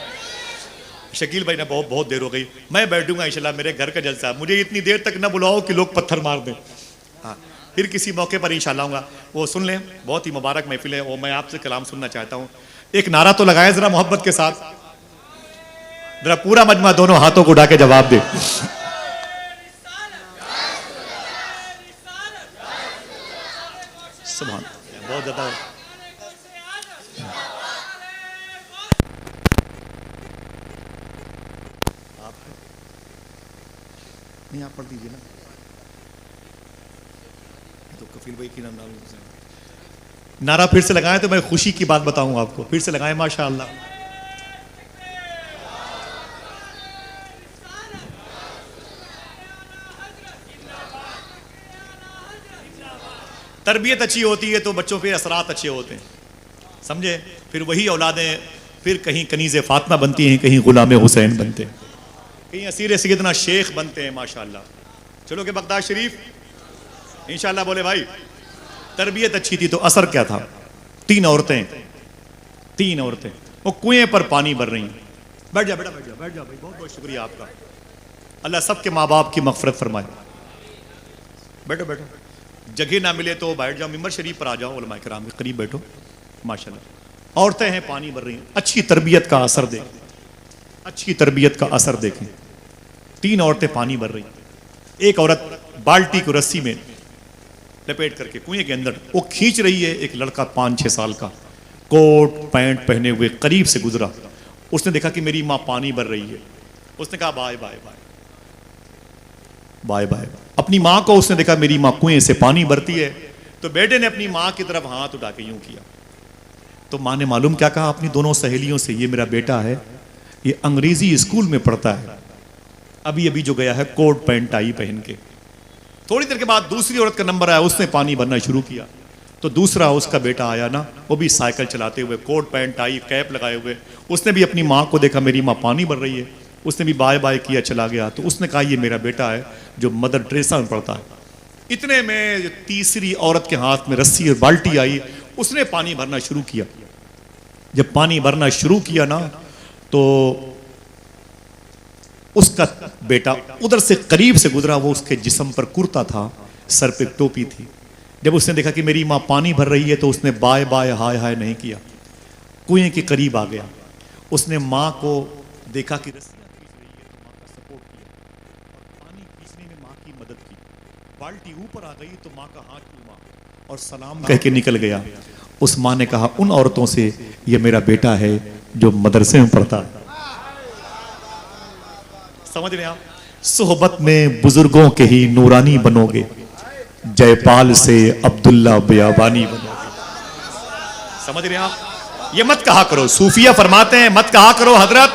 शकील भाई ना, बहुत देर हो गई, मैं बैठूंगा इंशाल्लाह, मेरे घर का जलसा, मुझे इतनी देर तक ना बुलाओ कि लोग पत्थर मार दें। हाँ, फिर किसी मौके पर इंशाल्लाह आऊंगा। वो सुन लें, बहुत ही मुबारक महफिल है और मैं आपसे कलाम सुनना चाहता हूँ। एक नारा तो लगाए जरा मोहब्बत के साथ, जरा पूरा मजमा दोनों हाथों को उठा के जवाब दे। सुभान, बहुत ज्यादा नहीं, आप पढ़ दीजिए ना, तो कफील भाई की नारा फिर से लगाएं तो मैं खुशी की बात बताऊंगा आपको। फिर से लगाएं माशाअल्लाह। तरबियत अच्छी होती है तो बच्चों पे असरात अच्छे होते हैं, समझे। फिर वही औलादें फिर कहीं कनीज़े फातिमा बनती हैं, कहीं गुलाम हुसैन बनते हैं, कहीं असीर सैयदना शेख बनते हैं माशाअल्लाह। चलो के बगदाद शरीफ इंशाअल्लाह। बोले भाई तरबियत अच्छी थी तो असर क्या था। तीन औरतें वो कुएं पर पानी भर रही हैं। बैठ जा बेटा, बैठ जा, बैठ जा भाई, बहुत बहुत शुक्रिया आपका। अल्लाह सबके माँ बाप की मगफरत फरमाए। बैठो बैठो, जगह ना मिले तो बैठ जाओ, मिंबर शरीफ पर आ जाओ, उलमा किराम के करीब बैठो माशाअल्लाह। औरतें हैं, पानी भर रही हैं। अच्छी तरबियत का असर देखें, अच्छी तरबियत का असर देखें। तीन औरतें पानी भर रही, एक औरत बाल्टी को रस्सी में लपेट करके कुएं के अंदर वो खींच रही है। एक लड़का 5-6 साल का कोट पैंट पहने हुए करीब से गुजरा, उसने देखा कि मेरी माँ पानी भर रही है। उसने कहा bye bye bye bye bye. अपनी माँ को उसने देखा मेरी माँ कुएं से पानी भरती है, तो बेटे ने अपनी माँ की तरफ हाथ उठा के यूं किया। तो माँ ने मालूम क्या कहा अपनी दोनों सहेलियों से, ये मेरा बेटा है, ये अंग्रेजी स्कूल में पढ़ता है, अभी अभी जो गया है कोट पैंट टाई पहन के। थोड़ी देर के बाद दूसरी औरत का नंबर आया, उसने पानी भरना शुरू किया। तो दूसरा उसका बेटा आया ना, वो भी साइकिल चलाते हुए, कोट पैंट टाई कैप लगाए हुए, उसने भी अपनी माँ को देखा मेरी माँ पानी भर रही है, उसने भी बाय बाय किया, चला गया। तो उसने कहा ये मेरा बेटा है जो मदर टेरेसा में पढ़ता है। इतने में तीसरी औरत के हाथ में रस्सी और बाल्टी आई, उसने पानी भरना शुरू किया। जब पानी भरना शुरू किया ना तो उसका बेटा उधर से करीब से गुजरा, वो उसके जिस्म पर कुर्ता था, सर पे टोपी थी। जब उसने देखा कि मेरी माँ पानी भर रही है तो उसने बाय बाय हाय हाय नहीं किया, कुएं के करीब आ गया। उसने माँ को देखा कि रस्सियां खींच रही है तो माँ का सपोर्ट किया और पानी खींचने में माँ की मदद की। बाल्टी ऊपर आ गई तो माँ का हाथ चूमा और सलाम कह के निकल गया। उस माँ ने कहा उन औरतों से ये मेरा बेटा है जो मदरसे में पढ़ता है। समझ रहे आप, सोहबत में बुजुर्गों के ही नूरानी बनोगे, जयपाल से अब्दुल्ला बियाबानी बनोगे। समझ रहे आप, ये मत कहा करो, सूफिया फरमाते हैं मत कहा करो हजरत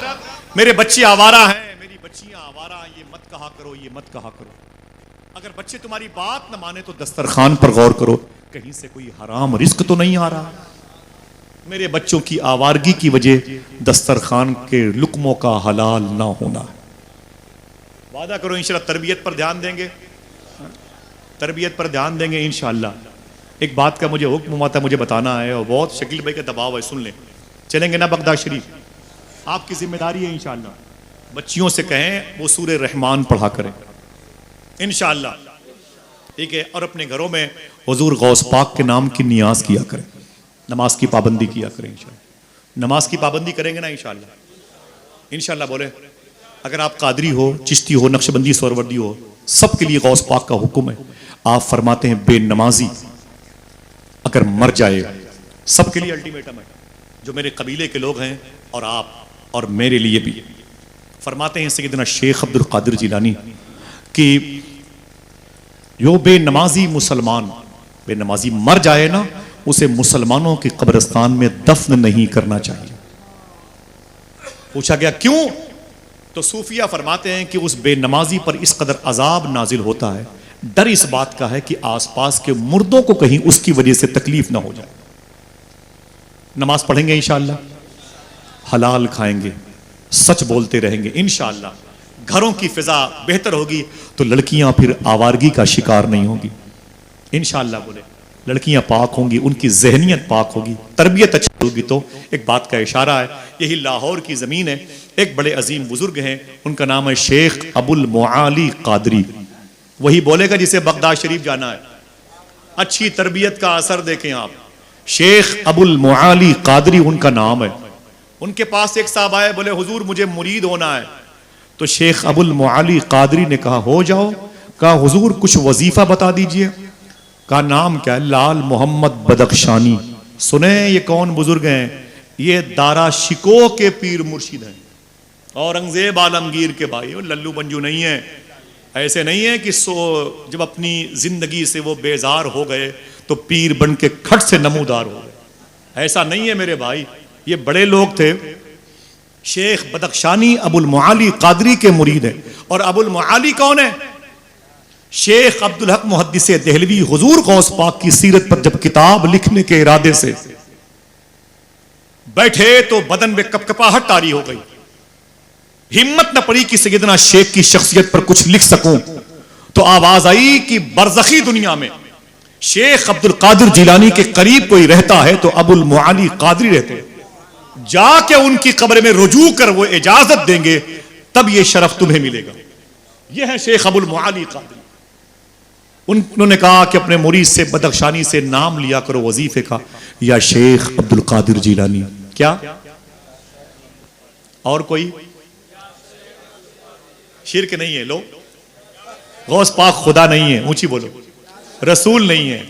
मेरे बच्चे आवारा हैं, मेरी बच्चियां आवारा हैं, ये मत कहा करो, ये मत कहा करो। अगर बच्चे तुम्हारी बात न माने तो दस्तरखान पर गौर करो, कहीं से कोई हराम रिस्क तो नहीं आ रहा। मेरे बच्चों की आवारगी की वजह दस्तरखान के लुकमों का हलाल ना होना। वादा करो इंशाल्लाह तरबियत पर ध्यान देंगे, तरबियत पर ध्यान देंगे इंशाल्लाह। एक बात का मुझे हुक्म हुआ था, मुझे बताना है और बहुत शकील भाई का दबाव है, सुन लें। चलेंगे ना बगदाद शरीफ, आपकी जिम्मेदारी है इंशाल्लाह। बच्चियों से कहें वो सूरह रहमान पढ़ा करें इंशाल्लाह, ठीक है। और अपने घरों में हुजूर गौस पाक के नाम की नियाज किया करें, नमाज की पाबंदी किया करें इंशाल्लाह। नमाज की पाबंदी करेंगे ना इंशाल्लाह, इंशाल्लाह बोले। अगर आप कादरी हो, चिश्ती हो, नक्शबंदी, सोरवर्दी हो, सबके लिए गौस पाक का हुक्म है। आप फरमाते हैं बेनमाजी अगर मर जाए सबके लिए अल्टीमेटम है, जो मेरे कबीले के लोग हैं और आप और मेरे लिए भी। फरमाते हैं सैयदना शेख अब्दुल कादिर जिलानी कि जो बेनमाजी मुसलमान बेनमाजी मर जाए ना, उसे मुसलमानों के कब्रिस्तान में दफन नहीं करना चाहिए। पूछा गया क्यों? तो सूफिया फरमाते हैं कि उस बेनमाजी पर इस कदर अजाब नाजिल होता है, डर इस बात का है कि आसपास के मुर्दों को कहीं उसकी वजह से तकलीफ ना हो जाए। नमाज पढ़ेंगे इंशाअल्लाह, हलाल खाएंगे, सच बोलते रहेंगे इंशाअल्लाह, घरों की फिजा बेहतर होगी, तो लड़कियां फिर आवारगी का शिकार नहीं होगी इंशाअल्लाह। बोले लड़कियां पाक होंगी, उनकी जहनियत पाक होगी, तरबियत अच्छी होगी। तो एक बात का इशारा है, यही लाहौर की जमीन है, एक बड़े अजीम बुजुर्ग हैं, उनका नाम है शेख अबुल मुआली कादरी। वही बोलेगा जिसे बगदाद शरीफ जाना है। अच्छी तरबियत का असर देखें आप, शेख अबुल मुआली कादरी उनका नाम है। उनके पास एक साहब आए, बोले हुजूर मुझे मुरीद होना है। तो शेख अबुल मुआली कादरी ने कहा हो जाओ। कहा हुजूर कुछ वजीफा बता दीजिए। कहा नाम क्या है? लाल मोहम्मद बदख्शानी। सुने ये कौन बुजुर्ग हैं? ये दारा शिको के पीर मुर्शिद हैं, औरंगजेब आलमगीर के भाई। वो लल्लू मंजू नहीं है, ऐसे नहीं है कि जब अपनी जिंदगी से वो बेजार हो गए तो पीर बन के खट से नमूदार हो गए, ऐसा नहीं है मेरे भाई। ये बड़े लोग थे। शेख बदख्शानी अबुल मुआली कादरी के मुरीद हैं। और अबुल मुआली कौन है? शेख अब्दुल हक मुहद्दिस देहलवी हुजूर गौस पाक की सीरत पर जब किताब लिखने के इरादे से बैठे तो बदन में कपकपाहट तारी हो गई। हिम्मत न पड़ी कि सैयदना शेख की शख्सियत पर कुछ लिख सकूं। तो आवाज आई कि बरज़खी दुनिया में शेख अब्दुल कादिर जिलानी के करीब कोई रहता है तो अबुल मुआली कादरी रहते हैं, जाके उनकी कब्र में रुजू कर वो इजाजत देंगे, तब ये शरफ तुम्हें मिलेगा। ये है शेख अबुल मुआली कादरी। उन्होंने कहा कि अपने मुरीद से बदख्शानी से नाम लिया करो वजीफे का, या शेख अब्दुल कादिर जिलानी। क्या और कोई शिरक नहीं है? लो, गौस पाक खुदा नहीं है, ऊंची बोलो, रसूल नहीं है।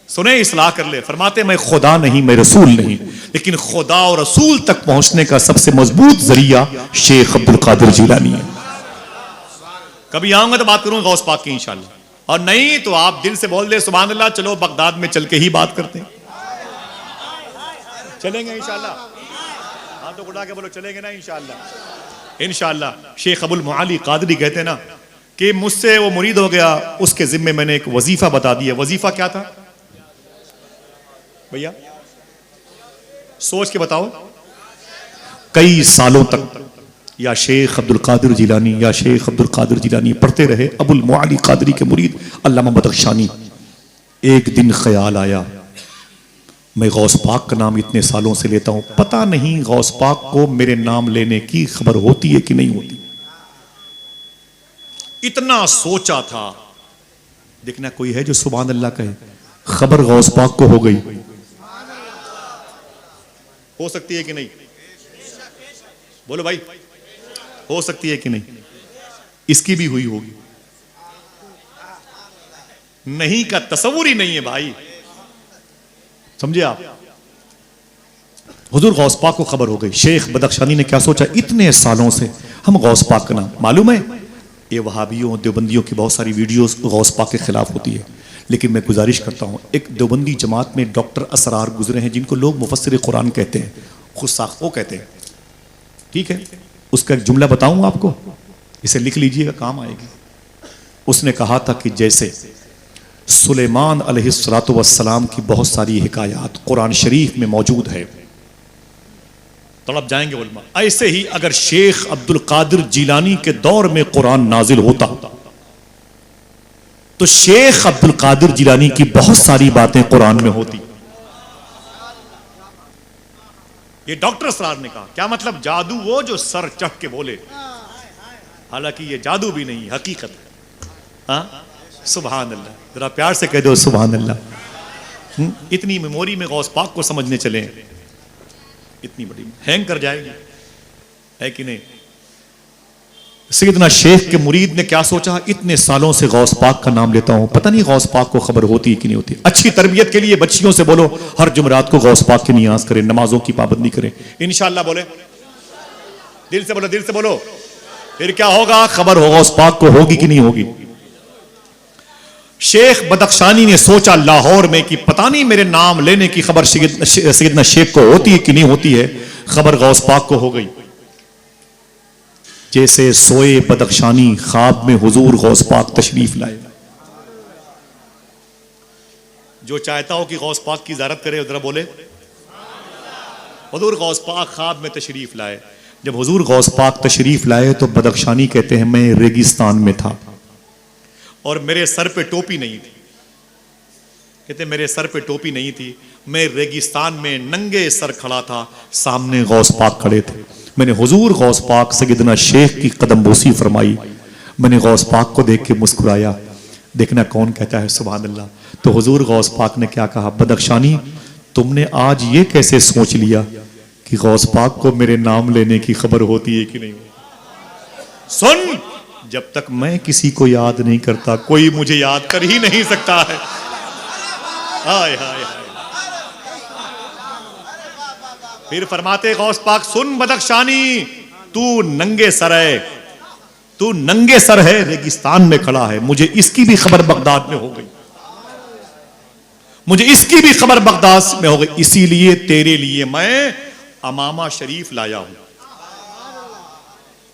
सुने इस्लाह कर ले। फरमाते मैं खुदा नहीं, मैं रसूल नहीं, लेकिन खुदा और रसूल तक पहुंचने का सबसे मजबूत जरिया शेख अब्दुल कादिर जिलानी है। कभी आऊंगा तो बात करूंगा गौस पाक की इंशाल्लाह, और नहीं तो आप दिल से बोल दे सुभान अल्लाह, चलो बगदाद में चल के ही बात करते हैं। चलेंगे इंशाल्लाह, हाँ तो उठा के बोलो चलेंगे ना इंशाल्लाह। इंशाल्लाह शेख अबुल मुआली कादरी कहते हैं ना कि मुझसे वो मुरीद हो गया, उसके जिम्मे मैंने एक वजीफा बता दिया। वजीफा क्या था भैया? सोच के बताओ। कई सालों तक या शेख अब्दुल कादिर जिलानी या शेख अब्दुल कादिर जिलानी पढ़ते रहे। अबुल मुआली कादरी के मुरीद अल्लामा बदख्शानी। एक दिन ख्याल आया, मैं गौस पाक का नाम इतने सालों से लेता हूं, पता नहीं गौस पाक को मेरे नाम लेने की खबर होती है कि नहीं होती। इतना सोचा था, देखना कोई है जो सुभान अल्लाह कहे। खबर गौस पाक को हो गई। हो सकती है कि नहीं? बोलो भाई, हो सकती है कि नहीं? इसकी भी हुई होगी, नहीं का तस्वुर ही नहीं है भाई, समझे आप? हुजूर गौस पाक को खबर हो गई। शेख बदख्शानी ने क्या सोचा, इतने सालों से हम गौस पाक का नाम, मालूम है ये वहाबियों देवबंदियों की बहुत सारी वीडियोस गौस पाक के खिलाफ होती है, लेकिन मैं गुजारिश करता हूं, एक देवबंदी जमात में डॉक्टर असरार गुजरे हैं जिनको लोग मुफस्सिर कुरान कहते हैं, खुद साख्त वो कहते हैं, ठीक है? उसका एक जुमला बताऊं आपको, इसे लिख लीजिएगा, काम आएगी। उसने कहा था कि जैसे सुलेमान अलैहिस्सलातु वस्सलाम की बहुत सारी हिकायात कुरान शरीफ में मौजूद है, तड़प जाएंगे उलमा, ऐसे ही अगर शेख अब्दुल कादिर जिलानी के दौर में कुरान नाजिल होता तो शेख अब्दुल कादिर जिलानी की बहुत सारी बातें कुरान में होती। ये डॉक्टर असरार ने कहा। क्या मतलब? जादू वो जो सर चढ़ के बोले, हालांकि ये जादू भी नहीं, हकीकत है। हाँ सुभान अल्लाह, जरा प्यार से कह दो सुभान अल्लाह। इतनी मेमोरी में गौस पाक को समझने चले, इतनी बड़ी हैंग कर जाएगी, है कि नहीं? सैयदना शेख के मुरीद ने क्या सोचा, इतने सालों से गौस पाक का नाम लेता हूं, पता नहीं गौस पाक को खबर होती है कि नहीं होती। अच्छी तरबियत के लिए बच्चियों से बोलो हर जुमरात को गौस पाक की नियाज करें, नमाजों की पाबंदी करें। इंशाअल्लाह बोले, दिल से बोलो, दिल से बोलो। फिर क्या होगा, खबर हो गौस पाक को होगी कि नहीं होगी। शेख बदख्शानी ने सोचा लाहौर में कि पता नहीं मेरे नाम लेने की खबर सैयदना शेख को होती है कि नहीं होती है। खबर गौस पाक को हो गई। जैसे सोए बदख्शानी ख्वाब में हुजूर गौस पाक तशरीफ लाए। जो चाहता हो कि गौस पाक की ज़ियारत करे उधर बोले, हुजूर गौस पाक ख्वाब में तशरीफ लाए। जब हुजूर गौस पाक तशरीफ लाए तो बदख्शानी कहते हैं मैं रेगिस्तान में था और मेरे सर पे टोपी नहीं थी। कहते मेरे सर पे टोपी नहीं थी, मैं रेगिस्तान में नंगे सर खड़ा था, सामने गौस पाक खड़े थे। मैंने हुजूर गौस पाक सैयदना शेख की कदमबोसी फरमाई। मैंने गौस पाक को देख के मुस्कुराया, देखना कौन कहता है सुभान अल्लाह। तो हुजूर गौस पाक ने क्या कहा, बदख्शानी तुमने आज ये कैसे सोच लिया कि गौस पाक को मेरे नाम लेने की खबर होती है कि नहीं। सुन, जब तक मैं किसी को याद नहीं करता कोई मुझे याद कर ही नहीं सकता है। हाय हाय हाय। फिर फरमाते गौस पाक, सुन बदख्शानी तू नंगे सर है, तू नंगे सर है, रेगिस्तान में खड़ा है। मुझे इसकी भी खबर बगदाद में हो गई, मुझे इसकी भी खबर बगदाद में हो गई, इसीलिए तेरे लिए मैं अमामा शरीफ लाया हूं।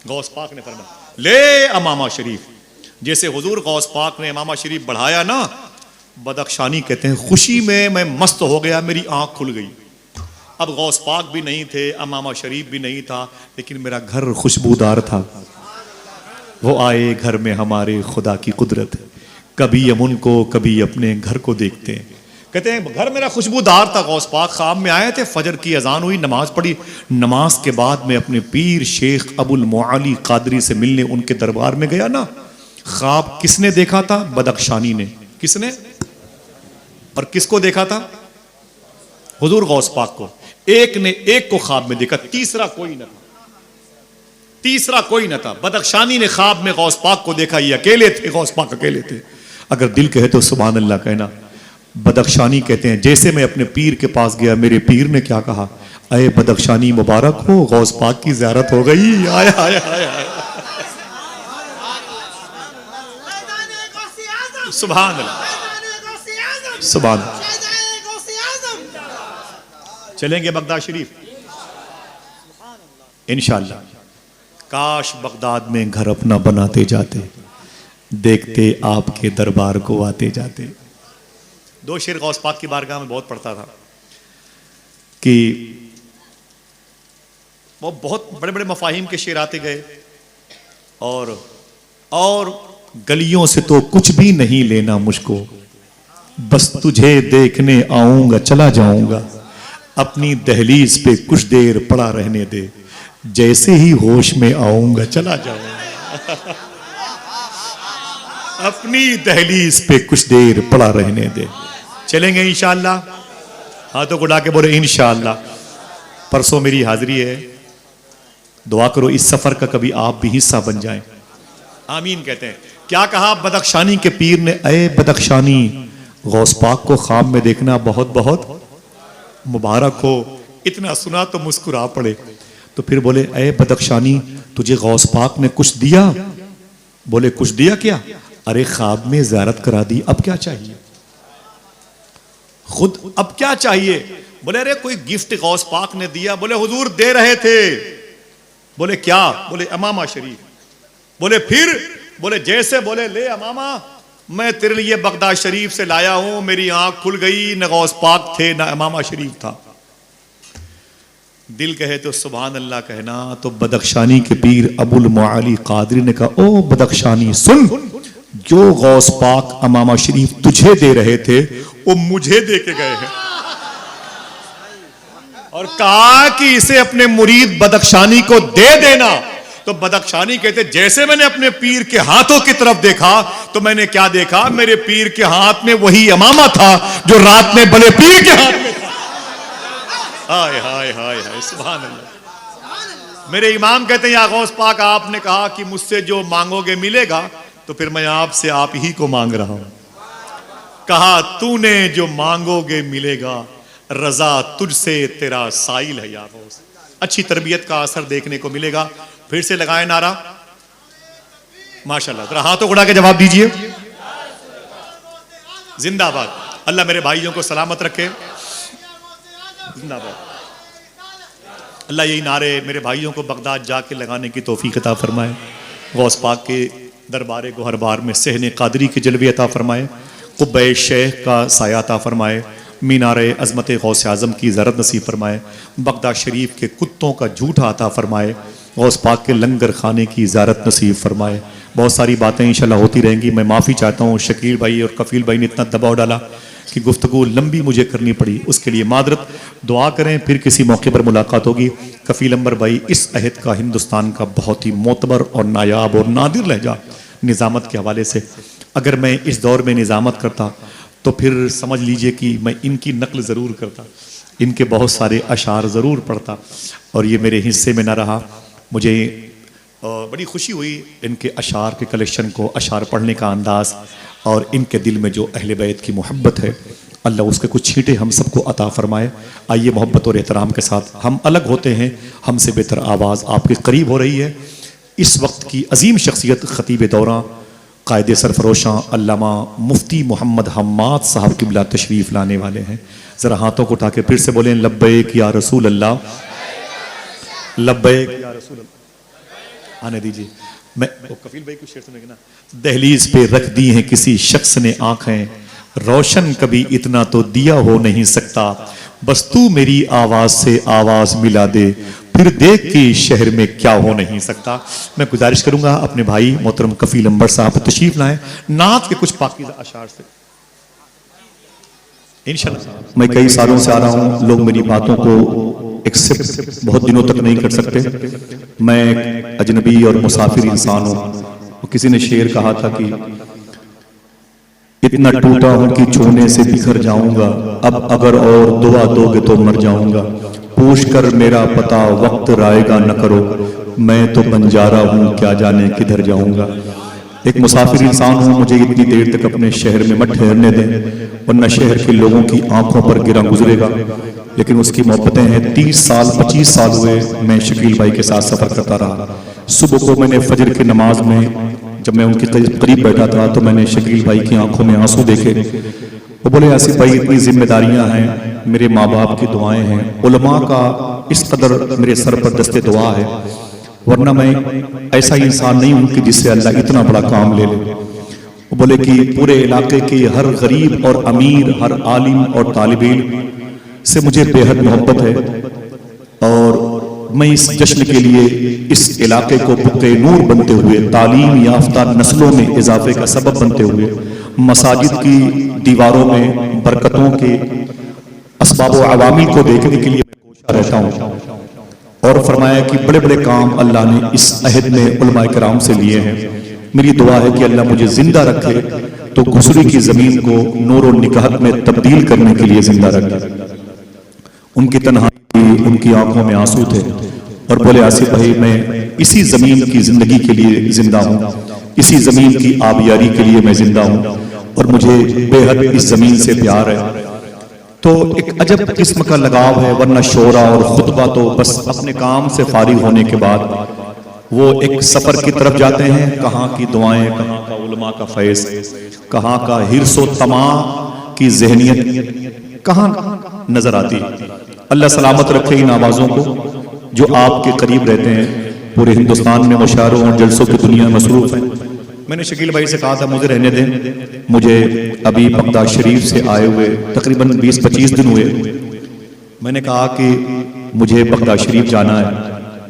गौस पाक ने फरमाया ले अमामा शरीफ। जैसे हुजूर गौस पाक ने अमामा शरीफ बढ़ाया ना, बदख्शानी कहते हैं खुशी में मैं मस्त हो गया, मेरी आंख खुल गई। अब गौस पाक भी नहीं थे, अमामा शरीफ भी नहीं था, लेकिन मेरा घर खुशबूदार था। वो आए घर में हमारे खुदा की कुदरत है, कभी हम उनको कभी अपने घर को देखते हैं। कहते हैं घर मेरा खुशबूदार था, गौस पाक ख्वाब में आए थे, फजर की अजान हुई, नमाज पढ़ी, नमाज के बाद में अपने पीर शेख अबुल मुआली कादरी से मिलने उनके दरबार में गया ना। ख्वाब किसने देखा था, बदख्शानी ने। किसने और किसको देखा था, हुजूर गौस पाक को। एक ने एक को ख्वाब में देखा, तीसरा कोई न था, तीसरा कोई न था। बदख्शानी ने ख्वाब में गौस पाक को देखा, ये अकेले थे, गौस पाक अकेले थे। अगर दिल कहे तो सुभान अल्लाह कहना। बदख्शानी कहते हैं जैसे मैं अपने पीर के पास गया, मेरे पीर ने क्या कहा, अये बदख्शानी मुबारक हो, गौस पाक की ज़ियारत हो गई। आया आया आया सुभान अल्लाह, सुभान अल्लाह। चलेंगे बगदाद शरीफ इंशाअल्लाह। काश बगदाद में घर अपना बनाते जाते, देखते आपके दरबार को आते जाते। दो शेर गौस पाक की बारगाह में बहुत पढ़ता था कि वो बहुत बड़े बड़े मफाहिम के शेर आते गए। और गलियों से तो कुछ भी नहीं लेना मुझको, बस तुझे देखने आऊंगा चला जाऊंगा, अपनी दहलीज पे कुछ देर पड़ा रहने दे, जैसे ही होश में आऊंगा चला जाऊंगा। अपनी दहलीज पे कुछ देर पड़ा रहने दे। चलेंगे इंशाअल्लाह, हाथों को उठा के बोले इंशाअल्लाह। परसों मेरी हाजिरी है, दुआ करो इस सफर का कभी आप भी हिस्सा बन जाएं। आमीन कहते हैं। क्या कहा बदख्शानी के पीर ने, अये बदख्शानी गौस पाक को ख्वाब में देखना बहुत बहुत मुबारक हो। इतना सुना तो मुस्कुरा पड़े। तो फिर बोले अये बदख्शानी तुझे गौस पाक ने कुछ दिया? बोले कुछ दिया क्या? अरे ख्वाब में ज़ियारत करा दी, अब क्या चाहिए? खुद अब क्या चाहिए? बोले अरे कोई गिफ्ट गौस पाक ने दिया। बोले हुजूर दे रहे थे। बोले क्या? बोले अमामा शरीफ। बोले फिर? बोले जैसे। बोले ले अमामा, मैं तेरे लिए बगदाद शरीफ से लाया हूं, मेरी आंख खुल गई, न गौस पाक थे न अमामा शरीफ था। दिल कहे तो सुभान अल्लाह कहना। तो बदख्शानी के पीर अबुल मुआली कादरी ने कहा, ओ बदख्शानी सुन, जो गौस पाक अमामा शरीफ तुझे दे रहे थे वो मुझे दे के गए हैं। और कहा कि इसे अपने मुरीद बदख्शानी को दे देना। तो बदख्शानी कहते जैसे मैंने अपने पीर के हाथों की तरफ देखा तो मैंने क्या देखा, मेरे पीर के हाथ में वही अमामा था जो रात में बड़े पीर के हाथ में था। हाय हाय हाय हाय सुभान अल्लाह। मेरे इमाम कहते हैं या गौस पाक, आपने कहा कि मुझसे जो मांगोगे मिलेगा, तो फिर मैं आपसे आप ही को मांग रहा हूं। कहा तूने जो मांगोगे मिलेगा, रजा तुझसे तेरा साइल है या गौस। अच्छी तरबियत का असर देखने को मिलेगा। फिर से लगाए नारा माशाल्लाह। जरा हाथों उड़ा के जवाब दीजिए जिंदाबाद। अल्लाह मेरे भाइयों को सलामत रखे, जिंदाबाद। अल्लाह यही नारे मेरे भाइयों को बगदाद जाके लगाने की तौफीक अता फरमाए। गौस पाक के दरबारे को हर बार में सहने कादरी के जलवे अता फरमाए, कुब्बे शेख का साया अता फरमाए, मीनारे अज़मत गौस आज़म की ज़रत नसीब फरमाए, बगदाद शरीफ के कुत्तों का झूठा अता फरमाए, गौस पाक के लंगर खाने की ज़ारत नसीब फरमाए। बहुत सारी बातें इंशाल्लाह होती रहेंगी। मैं माफ़ी चाहता हूँ, शकील भाई और कफ़ील भाई ने इतना दबाव डाला कि गुफ्तगू लंबी मुझे करनी पड़ी, उसके लिए मादरत। दुआ करें, फिर किसी मौके पर मुलाकात होगी। कफ़ील अंबर भाई, इस अहद का हिंदुस्तान का बहुत ही मोतबर और नायाब और नादिर लहजा निज़ामत के हवाले से, अगर मैं इस दौर में निज़ामत करता तो फिर समझ लीजिए कि मैं इनकी नकल ज़रूर करता, इनके बहुत सारे अशार ज़रूर पढ़ता, और ये मेरे हिस्से में ना रहा। मुझे बड़ी खुशी हुई इनके अशार के कलेक्शन को, अशार पढ़ने का अंदाज़, और इनके दिल में जो अहले बैत की मोहब्बत है, अल्लाह उसके कुछ छींटे हम सबको अता फरमाए। आइए मोहब्बत और एहतराम के साथ, हम अलग होते हैं, हमसे बेहतर आवाज़ आपके करीब हो रही है। इस वक्त की अजीम शख्सियत खतीब दौरान कायदे सरफरोशां अल्लामा मुफ्ती मोहम्मद हम्माद साहब किबला तशरीफ़ लाने वाले हैं। ज़रा हाथों को उठा के फिर से बोलें लब्बैक या रसूल अल्लाह, लब्बैक या रसूल अल्लाह। आने दीजिए, मैं कफील भाई को शेर सुनेंगे ना। दहलीज पे रख दी हैं किसी शख्स ने आंखें, रोशन कभी इतना तो दिया हो नहीं सकता, बस तू मेरी आवाज से आवाज मिला दे, फिर देख के शहर में क्या हो नहीं सकता। मैं गुजारिश करूंगा अपने भाई मोहतरम कफील अंबर साहब तशरीफ लाएं नात के कुछ पाकीज़ा अशार से इंशाअल्लाह। मैं कई सालों से आ रहा हूं, लोग मेरी बातों को एक्सेप्ट बहुत दिनों तक नहीं कर सकते। मैं एक अजनबी और मुसाफिर इंसान हूं। किसी ने शेर कहा था कि इतना टूटा हूं कि छूने से बिखर जाऊंगा, अब अगर और दुआ दोगे तो मर जाऊंगा, पूछ कर मेरा पता वक्त रायगा न करो, मैं तो बंजारा हूं क्या जाने किधर जाऊंगा। एक मुसाफिर इंसान हूं, मुझे इतनी देर तक अपने शहर में मत ठहरने दें, वरना शहर के लोगों की आंखों पर गिरा गुजरेगा। लेकिन उसकी मोहब्बतें हैं। 30 साल 25 साल हुए मैं शकील भाई के साथ सफर करता रहा। सुबह को मैंने फजर की नमाज में जब मैं उनके करीब बैठा था तो मैंने शकील भाई की आंखों में आंसू देखे। वो बोले आसिफ भाई इतनी जिम्मेदारियां हैं, मेरे माँ बाप की दुआएं हैं, उलमा का इस कदर मेरे सर पर दस्ते दुआ है, वरना मैं ऐसा इंसान नहीं हूं कि जिससे अल्लाह इतना बड़ा काम ले ले। वो बोले कि पूरे इलाके के हर गरीब और अमीर, हर आलिम और तालिब इल्म से मुझे बेहद मोहब्बत है, और मैं इस जश्न के लिए इस इलाके को बुक़्क़े नूर बनते हुए, तालीम याफ्ता नस्लों में इजाफे का सबब बनते हुए, मसाजिद की दीवारों में बरकतों के असबाब व अवामिल को देखने के लिए मैं कोशिश रहता हूँ। और फरमाया कि बड़े बड़े काम अल्लाह ने इस अहद में उलमाए किराम से लिए हैं। मेरी दुआ है कि अल्लाह मुझे जिंदा रखे तो गुसरी की जमीन को नूर और निकाहत में तब्दील करने के लिए जिंदा रखे। उनकी तन्हाई, उनकी आंखों में आंसू थे, और बोले आसिफ भाई मैं इसी जमीन की जिंदगी के लिए जिंदा हूँ, इसी जमीन की आबियारी के लिए मैं जिंदा हूँ, और मुझे बेहद इस जमीन से प्यार है। तो एक अजब किस्म का लगाव है, वरना शोरा और खुतबा तो बस अपने काम से फारिग होने के बाद वो एक सफर की तरफ जाते हैं। कहाँ की दुआएं, कहाँ का उलमा का फैज़, कहाँ का हिर्सो तमा की जहनियत कहाँ नजर आती। अल्लाह सलामत रखे इन आवाज़ों को जो आपके करीब रहते हैं। पूरे हिंदुस्तान में मुशायरों और जलसों की दुनिया मसरूफ है। मैंने शकील भाई से कहा था मुझे रहने दें, मुझे अभी बगदाद शरीफ से आए हुए तकरीबन 20-25 दिन हुए। मैंने कहा कि मुझे बगदाद शरीफ जाना है,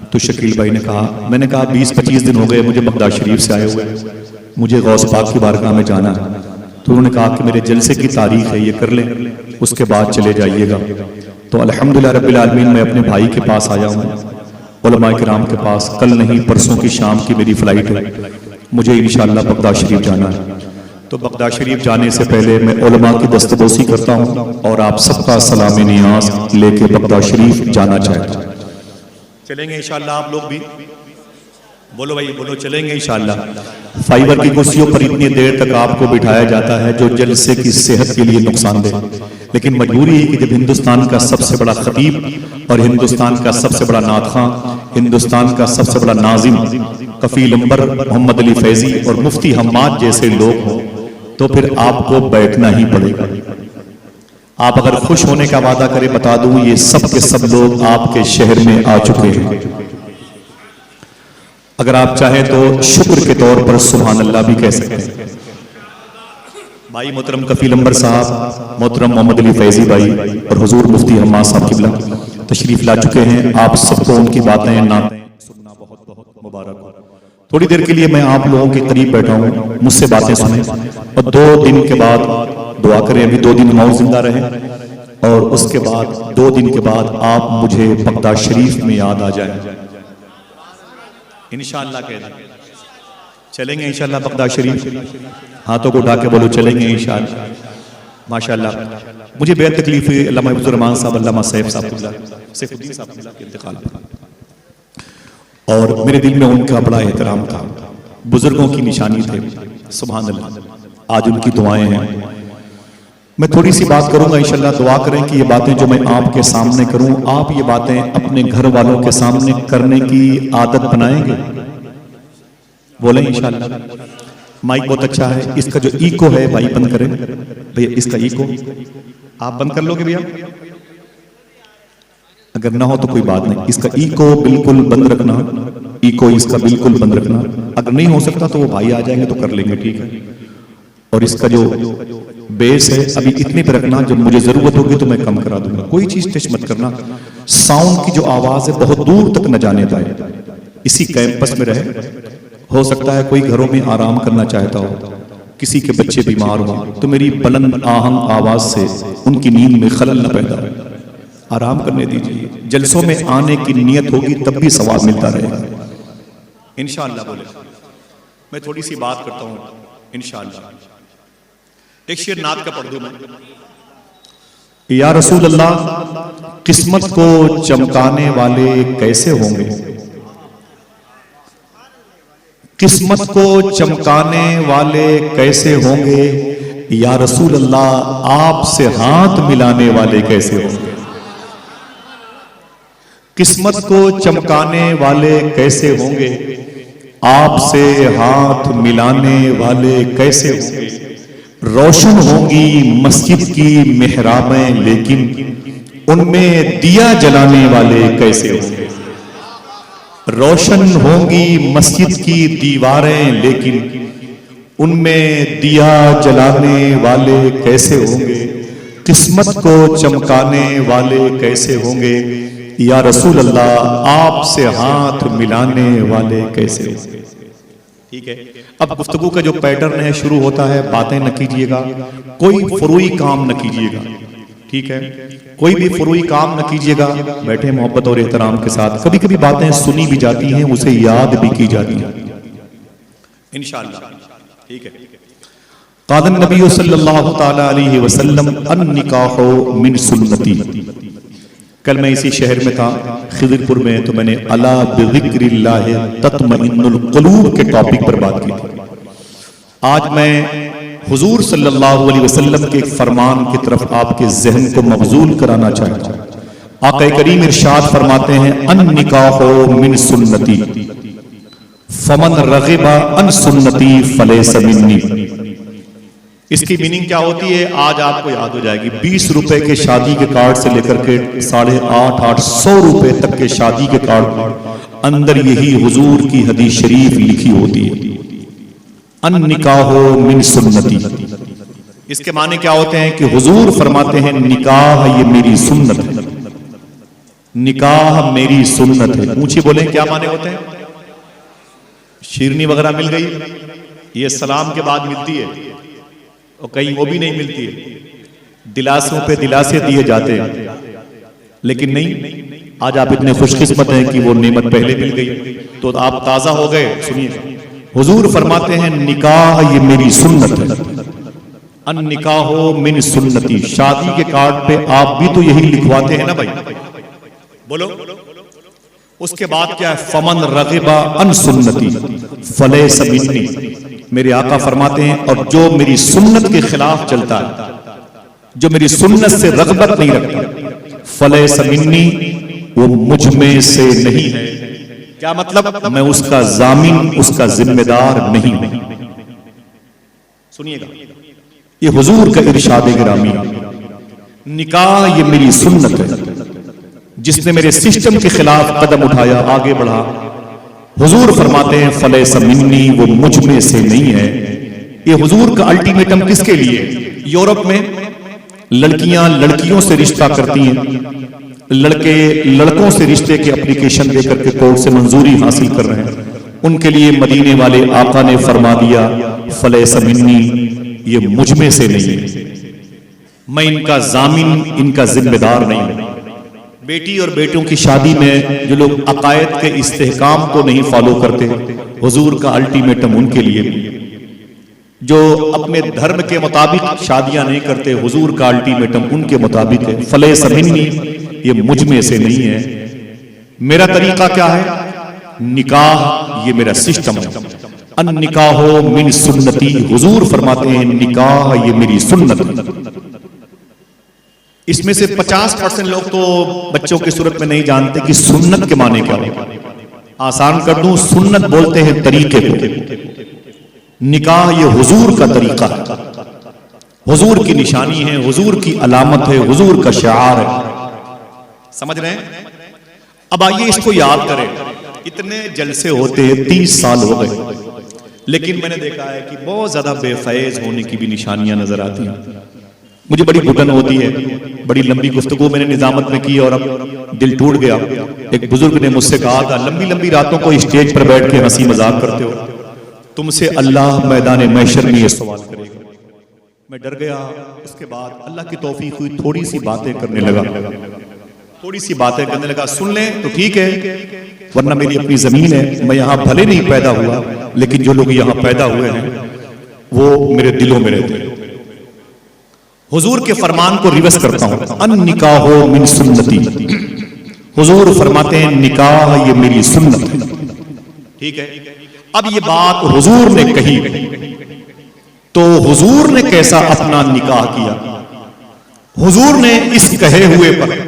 तो शकील भाई ने कहा, मैंने कहा 20-25 दिन हो गए मुझे बगदाद शरीफ से आए हुए, मुझे गौस पाक की बारगाह में जाना है। तो उन्होंने कहा कि मेरे जलसे की तारीख है, ये कर लें, उसके बाद चले जाइएगा। तो अल्हम्दुलिल्लाह रब्बिल आलमीन मैं अपने भाई के पास आया हूँ, उलमा किराम के पास। कल नहीं परसों की शाम की मेरी फ्लाइट है, मुझे इंशाअल्लाह बगदाद शरीफ जाना है। तो बगदाद शरीफ जाने से पहले मैं उलमा की दस्तबोसी करता हूँ और आप सबका सलाम नियाज लेके बगदाद शरीफ जाना चाहता हूँ। चलेंगे इंशाअल्लाह आप लोग भी बोलो भाई, बोलो चलेंगे इंशाअल्लाह। फाइबर की कुर्सियों पर इतनी देर तक आपको बिठाया जाता है जो जलसे की सेहत के लिए नुकसानदेह, लेकिन मजबूरी है कि जब हिंदुस्तान का सबसे बड़ा खतीब और हिंदुस्तान का सबसे बड़ा नादखां, हिंदुस्तान का सबसे बड़ा नाजिम कफील अंबर मोहम्मद अली फैजी और मुफ्ती हम्माद जैसे लोग हों तो फिर आपको बैठना ही पड़ेगा। आप अगर खुश होने का वादा करें, बता दूं ये सब के सब लोग आपके शहर में आ चुके हैं। अगर आप चाहें तो शुक्र के तौर पर सुभान अल्लाह भी कह सकते हैं। भाई मोहतरम कफील अंबर साहब, मोहतरम मोहम्मद अली फैजी भाई और हुजूर मुफ्ती हम्माद साहब किबला तशरीफ ला चुके हैं। आप सबको उनकी बातें नातें सुनना बहुत बहुत मुबारक हो। थोड़ी देर के लिए मैं आप लोगों के करीब बैठा हूँ, मुझसे बातें सुने और 2 दिन के बाद दुआ करें। अभी 2 दिन मौत जिंदा रहे और उसके बाद 2 दिन के बाद आप मुझे बगदाद शरीफ में याद आ जाए इंशाअल्लाह। कह दें चलेंगे इंशाअल्लाह बगदाद शरीफ, हाथों को उठा के बोलो चलेंगे इंशाअल्लाह। माशाअल्लाह मुझे बेहद तकलीफ हुई अल्लामा अब्दुर रहमान साहब, अल्लामा सैफ साहब सैफुद्दीन साहब के इंतकाल पर, और मेरे दिल में उनका बड़ा एहतराम था। बुजुर्गों की निशानी थे, सुभान अल्लाह। आज उनकी दुआएं हैं। मैं थोड़ी सी बात करूंगा इंशाअल्लाह। दुआ करें कि ये बातें जो मैं आपके सामने करूं, आप ये बातें अपने घर वालों के सामने करने की आदत बनाएंगे। बोले इंशाअल्लाह। माइक बहुत अच्छा है, इसका जो इको है भाई बंद करें भैया, इसका इको आप बंद कर लोगे भैया? अगर ना हो तो कोई बात नहीं, इसका इको बिल्कुल बंद रखना, इको इसका बिल्कुल बंद रखना। अगर नहीं हो सकता तो वो भाई आ जाएंगे तो कर लेंगे, ठीक है। और इसका जो बेस है अभी इतने पे रखना, जब मुझे जरूरत होगी तो मैं कम करा दूंगा। कोई चीज टच मत करना। साउंड की जो आवाज है बहुत दूर तक न जाने पाए, इसी कैंपस में रहे। हो सकता है कोई घरों में आराम करना चाहता हो, किसी के बच्चे बीमार हो तो मेरी बुलंद आहंग आवाज से उनकी नींद में खलल न पैदा हो, आराम करने दीजिए। जलसों में आने की नियत होगी तब भी सवाब मिलता रहेगा इंशाअल्लाह। बोले मैं थोड़ी सी बात करता हूं इंशाअल्लाह। एक शेर नात का पढ़ दूं मैं। या रसूल अल्लाह, किस्मत को चमकाने वाले कैसे होंगे, किस्मत को चमकाने वाले कैसे होंगे, या रसूल अल्लाह आपसे हाथ मिलाने वाले कैसे होंगे। किस्मत को चमकाने वाले कैसे होंगे, आपसे हाथ मिलाने वाले कैसे होंगे। रोशन होंगी मस्जिद की मेहराबें लेकिन उनमें दिया जलाने वाले कैसे होंगे। रोशन होंगी मस्जिद की दीवारें लेकिन उनमें दिया जलाने वाले कैसे होंगे। किस्मत को चमकाने वाले कैसे होंगे, या रसूल अल्लाह आपसे हाथ मिलाने वाले कैसे होंगे। ठीक है, अब गुफ्तगू का जो पैटर्न है शुरू होता है। बातें न कीजिएगा, कोई फुरूई काम न कीजिएगा, ठीक है। कोई भी फुरूई काम न कीजिएगा, बैठे मोहब्बत और एहतराम के साथ। कभी कभी बातें सुनी भी जाती हैं, उसे याद भी की जाती हैं इंशाअल्लाह, ठीक है। क़ाल नबी सल्लल्लाहु तआला अलैहि वसल्लम अन निकाहु मिन सुन्नती। कल मैं इसी शहर में था खिदिरपुर में, तो मैंने अला बिज़िक्रिल्लाह तत्मइन्नुल क़ुलूब के टॉपिक पर बात की थी। आज मैं हुजूर सल्लल्लाहु अलैहि वसल्लम के एक फरमान की तरफ आपके ज़हन को मबजूल कराना चाहता हूं। आक़ा करीम इरशाद फरमाते हैं अन निकाहु मिन सुन्नती फमन रग़िबा अन सुन्नती फलैसा मिन्नी। इसकी मीनिंग क्या होती है आज आपको याद हो जाएगी। 20 रुपए के शादी के कार्ड से लेकर के 850-800 रुपए तक के शादी के कार्ड अंदर यही हुजूर की हदीस शरीफ लिखी होती है, अन निकाहो मिन सुन्नती। इसके माने क्या होते हैं कि हुजूर फरमाते हैं निकाह ये मेरी सुन्नत है, निकाह मेरी सुन्नत है। ऊंची बोले क्या माने होते हैं। शीरनी वगैरह मिल गई, ये सलाम के बाद मिलती है और कहीं वो भी नहीं मिलती है। दिलासों पे दिलासे दिए जाते हैं, लेकिन नहीं, आज आप इतने खुशकिस्मत हैं कि वो नेमत पहले मिल गई तो आप ताजा हो गए। सुनिए, हुजूर फरमाते हैं निकाह ये मेरी सुन्नत है, अन निकाहो मिन सुन्नती। शादी के कार्ड पे आप भी तो यही लिखवाते हैं ना भाई, बोलो। उसके बाद क्या है, फमन रगिबा अन सुन्नती फलैसा मिन्नी, मेरे आका फरमाते हैं और जो मेरी सुन्नत के खिलाफ चलता है, जो मेरी सुन्नत से रगबत नहीं रखता, फलैसा मिन्नी, वो मुझ में से नहीं है। क्या मतलब, मैं उसका जामिन, उसका जिम्मेदार नहीं हूं। सुनिएगा, ये हुजूर का इरशाद गिरामी, निकाह ये मेरी सुन्नत है। जिसने मेरे सिस्टम के खिलाफ कदम उठाया, आगे बढ़ा, हुजूर फरमाते हैं फलैसा मिन्नी, वो मुझ में से नहीं है। ये हुजूर का अल्टीमेटम किसके लिए? यूरोप में लड़कियां लड़कियों से रिश्ता करती हैं, लड़के लड़कों से रिश्ते के एप्लीकेशन देकर के कोर्ट से मंजूरी हासिल कर रहे हैं, उनके लिए मदीने वाले आका ने फरमा दिया फलैसा मिन्नी, ये मुझ में से नहीं है, मैं इनका जामिन, इनका जिम्मेदार नहीं हूं। बेटी और बेटों की शादी में जो लोग अकायद के इस्तेहकाम को नहीं फॉलो करते, हुजूर का अल्टीमेटम उनके लिए भी। जो अपने धर्म के मुताबिक शादियां नहीं करते, हुजूर का अल्टीमेटम उनके मुताबिक है, फलैसा मिन्नी, ये मुझ में से नहीं है। मेरा तरीका क्या है? निकाह ये मेरा सिस्टम है। अन निकाहो मिन सुन्नती, हुजूर फरमाते हैं निकाह ये मेरी सुन्नत है। इसमें से 50% लोग तो बच्चों की सूरत में नहीं जानते कि सुन्नत के माने क्या है। आसान कर दूं, सुन्नत बोलते हैं तरीके को, निकाह ये हुजूर का तरीका है, हुजूर की निशानी है, हुजूर की अलामत है, हुजूर का शिआर है। समझ रहे हैं? अब आइए इसको याद करें। इतने जलसे होते 30 साल हो गए, लेकिन मैंने देखा है कि बहुत ज्यादा बेफैज होने की भी निशानियां नजर आती हैं। मुझे बड़ी घुटन होती है, बड़ी लंबी गुफ्तगू मैंने निजामत में की और अब दिल टूट गया। एक बुजुर्ग ने मुझसे कहा था, लंबी लंबी रातों को स्टेज पर बैठ के हंसी मजाक करते हो, तुमसे अल्लाह मैदान महशर में ये सवाल करेगा। मैं डर गया। उसके बाद अल्लाह की तौफीक हुई, थोड़ी सी बातें करने लगा, थोड़ी सी बातें करने लगा। सुन लें तो ठीक है, वरना मेरी अपनी जमीन है, मैं यहाँ भले नहीं पैदा हुआ, लेकिन जो लोग यहाँ पैदा हुए हैं वो मेरे दिलों में रहते हैं। हुजूर के फरमान को रिवर्स करता हूं, अन निकाहो मिन सुन्नती, हुजूर फरमाते हैं निकाह ये मेरी सुन्नत है। ठीक है, अब ये बात हुजूर ने कही, तो हुजूर ने कैसा अपना निकाह किया? हुजूर ने इस कहे हुए पर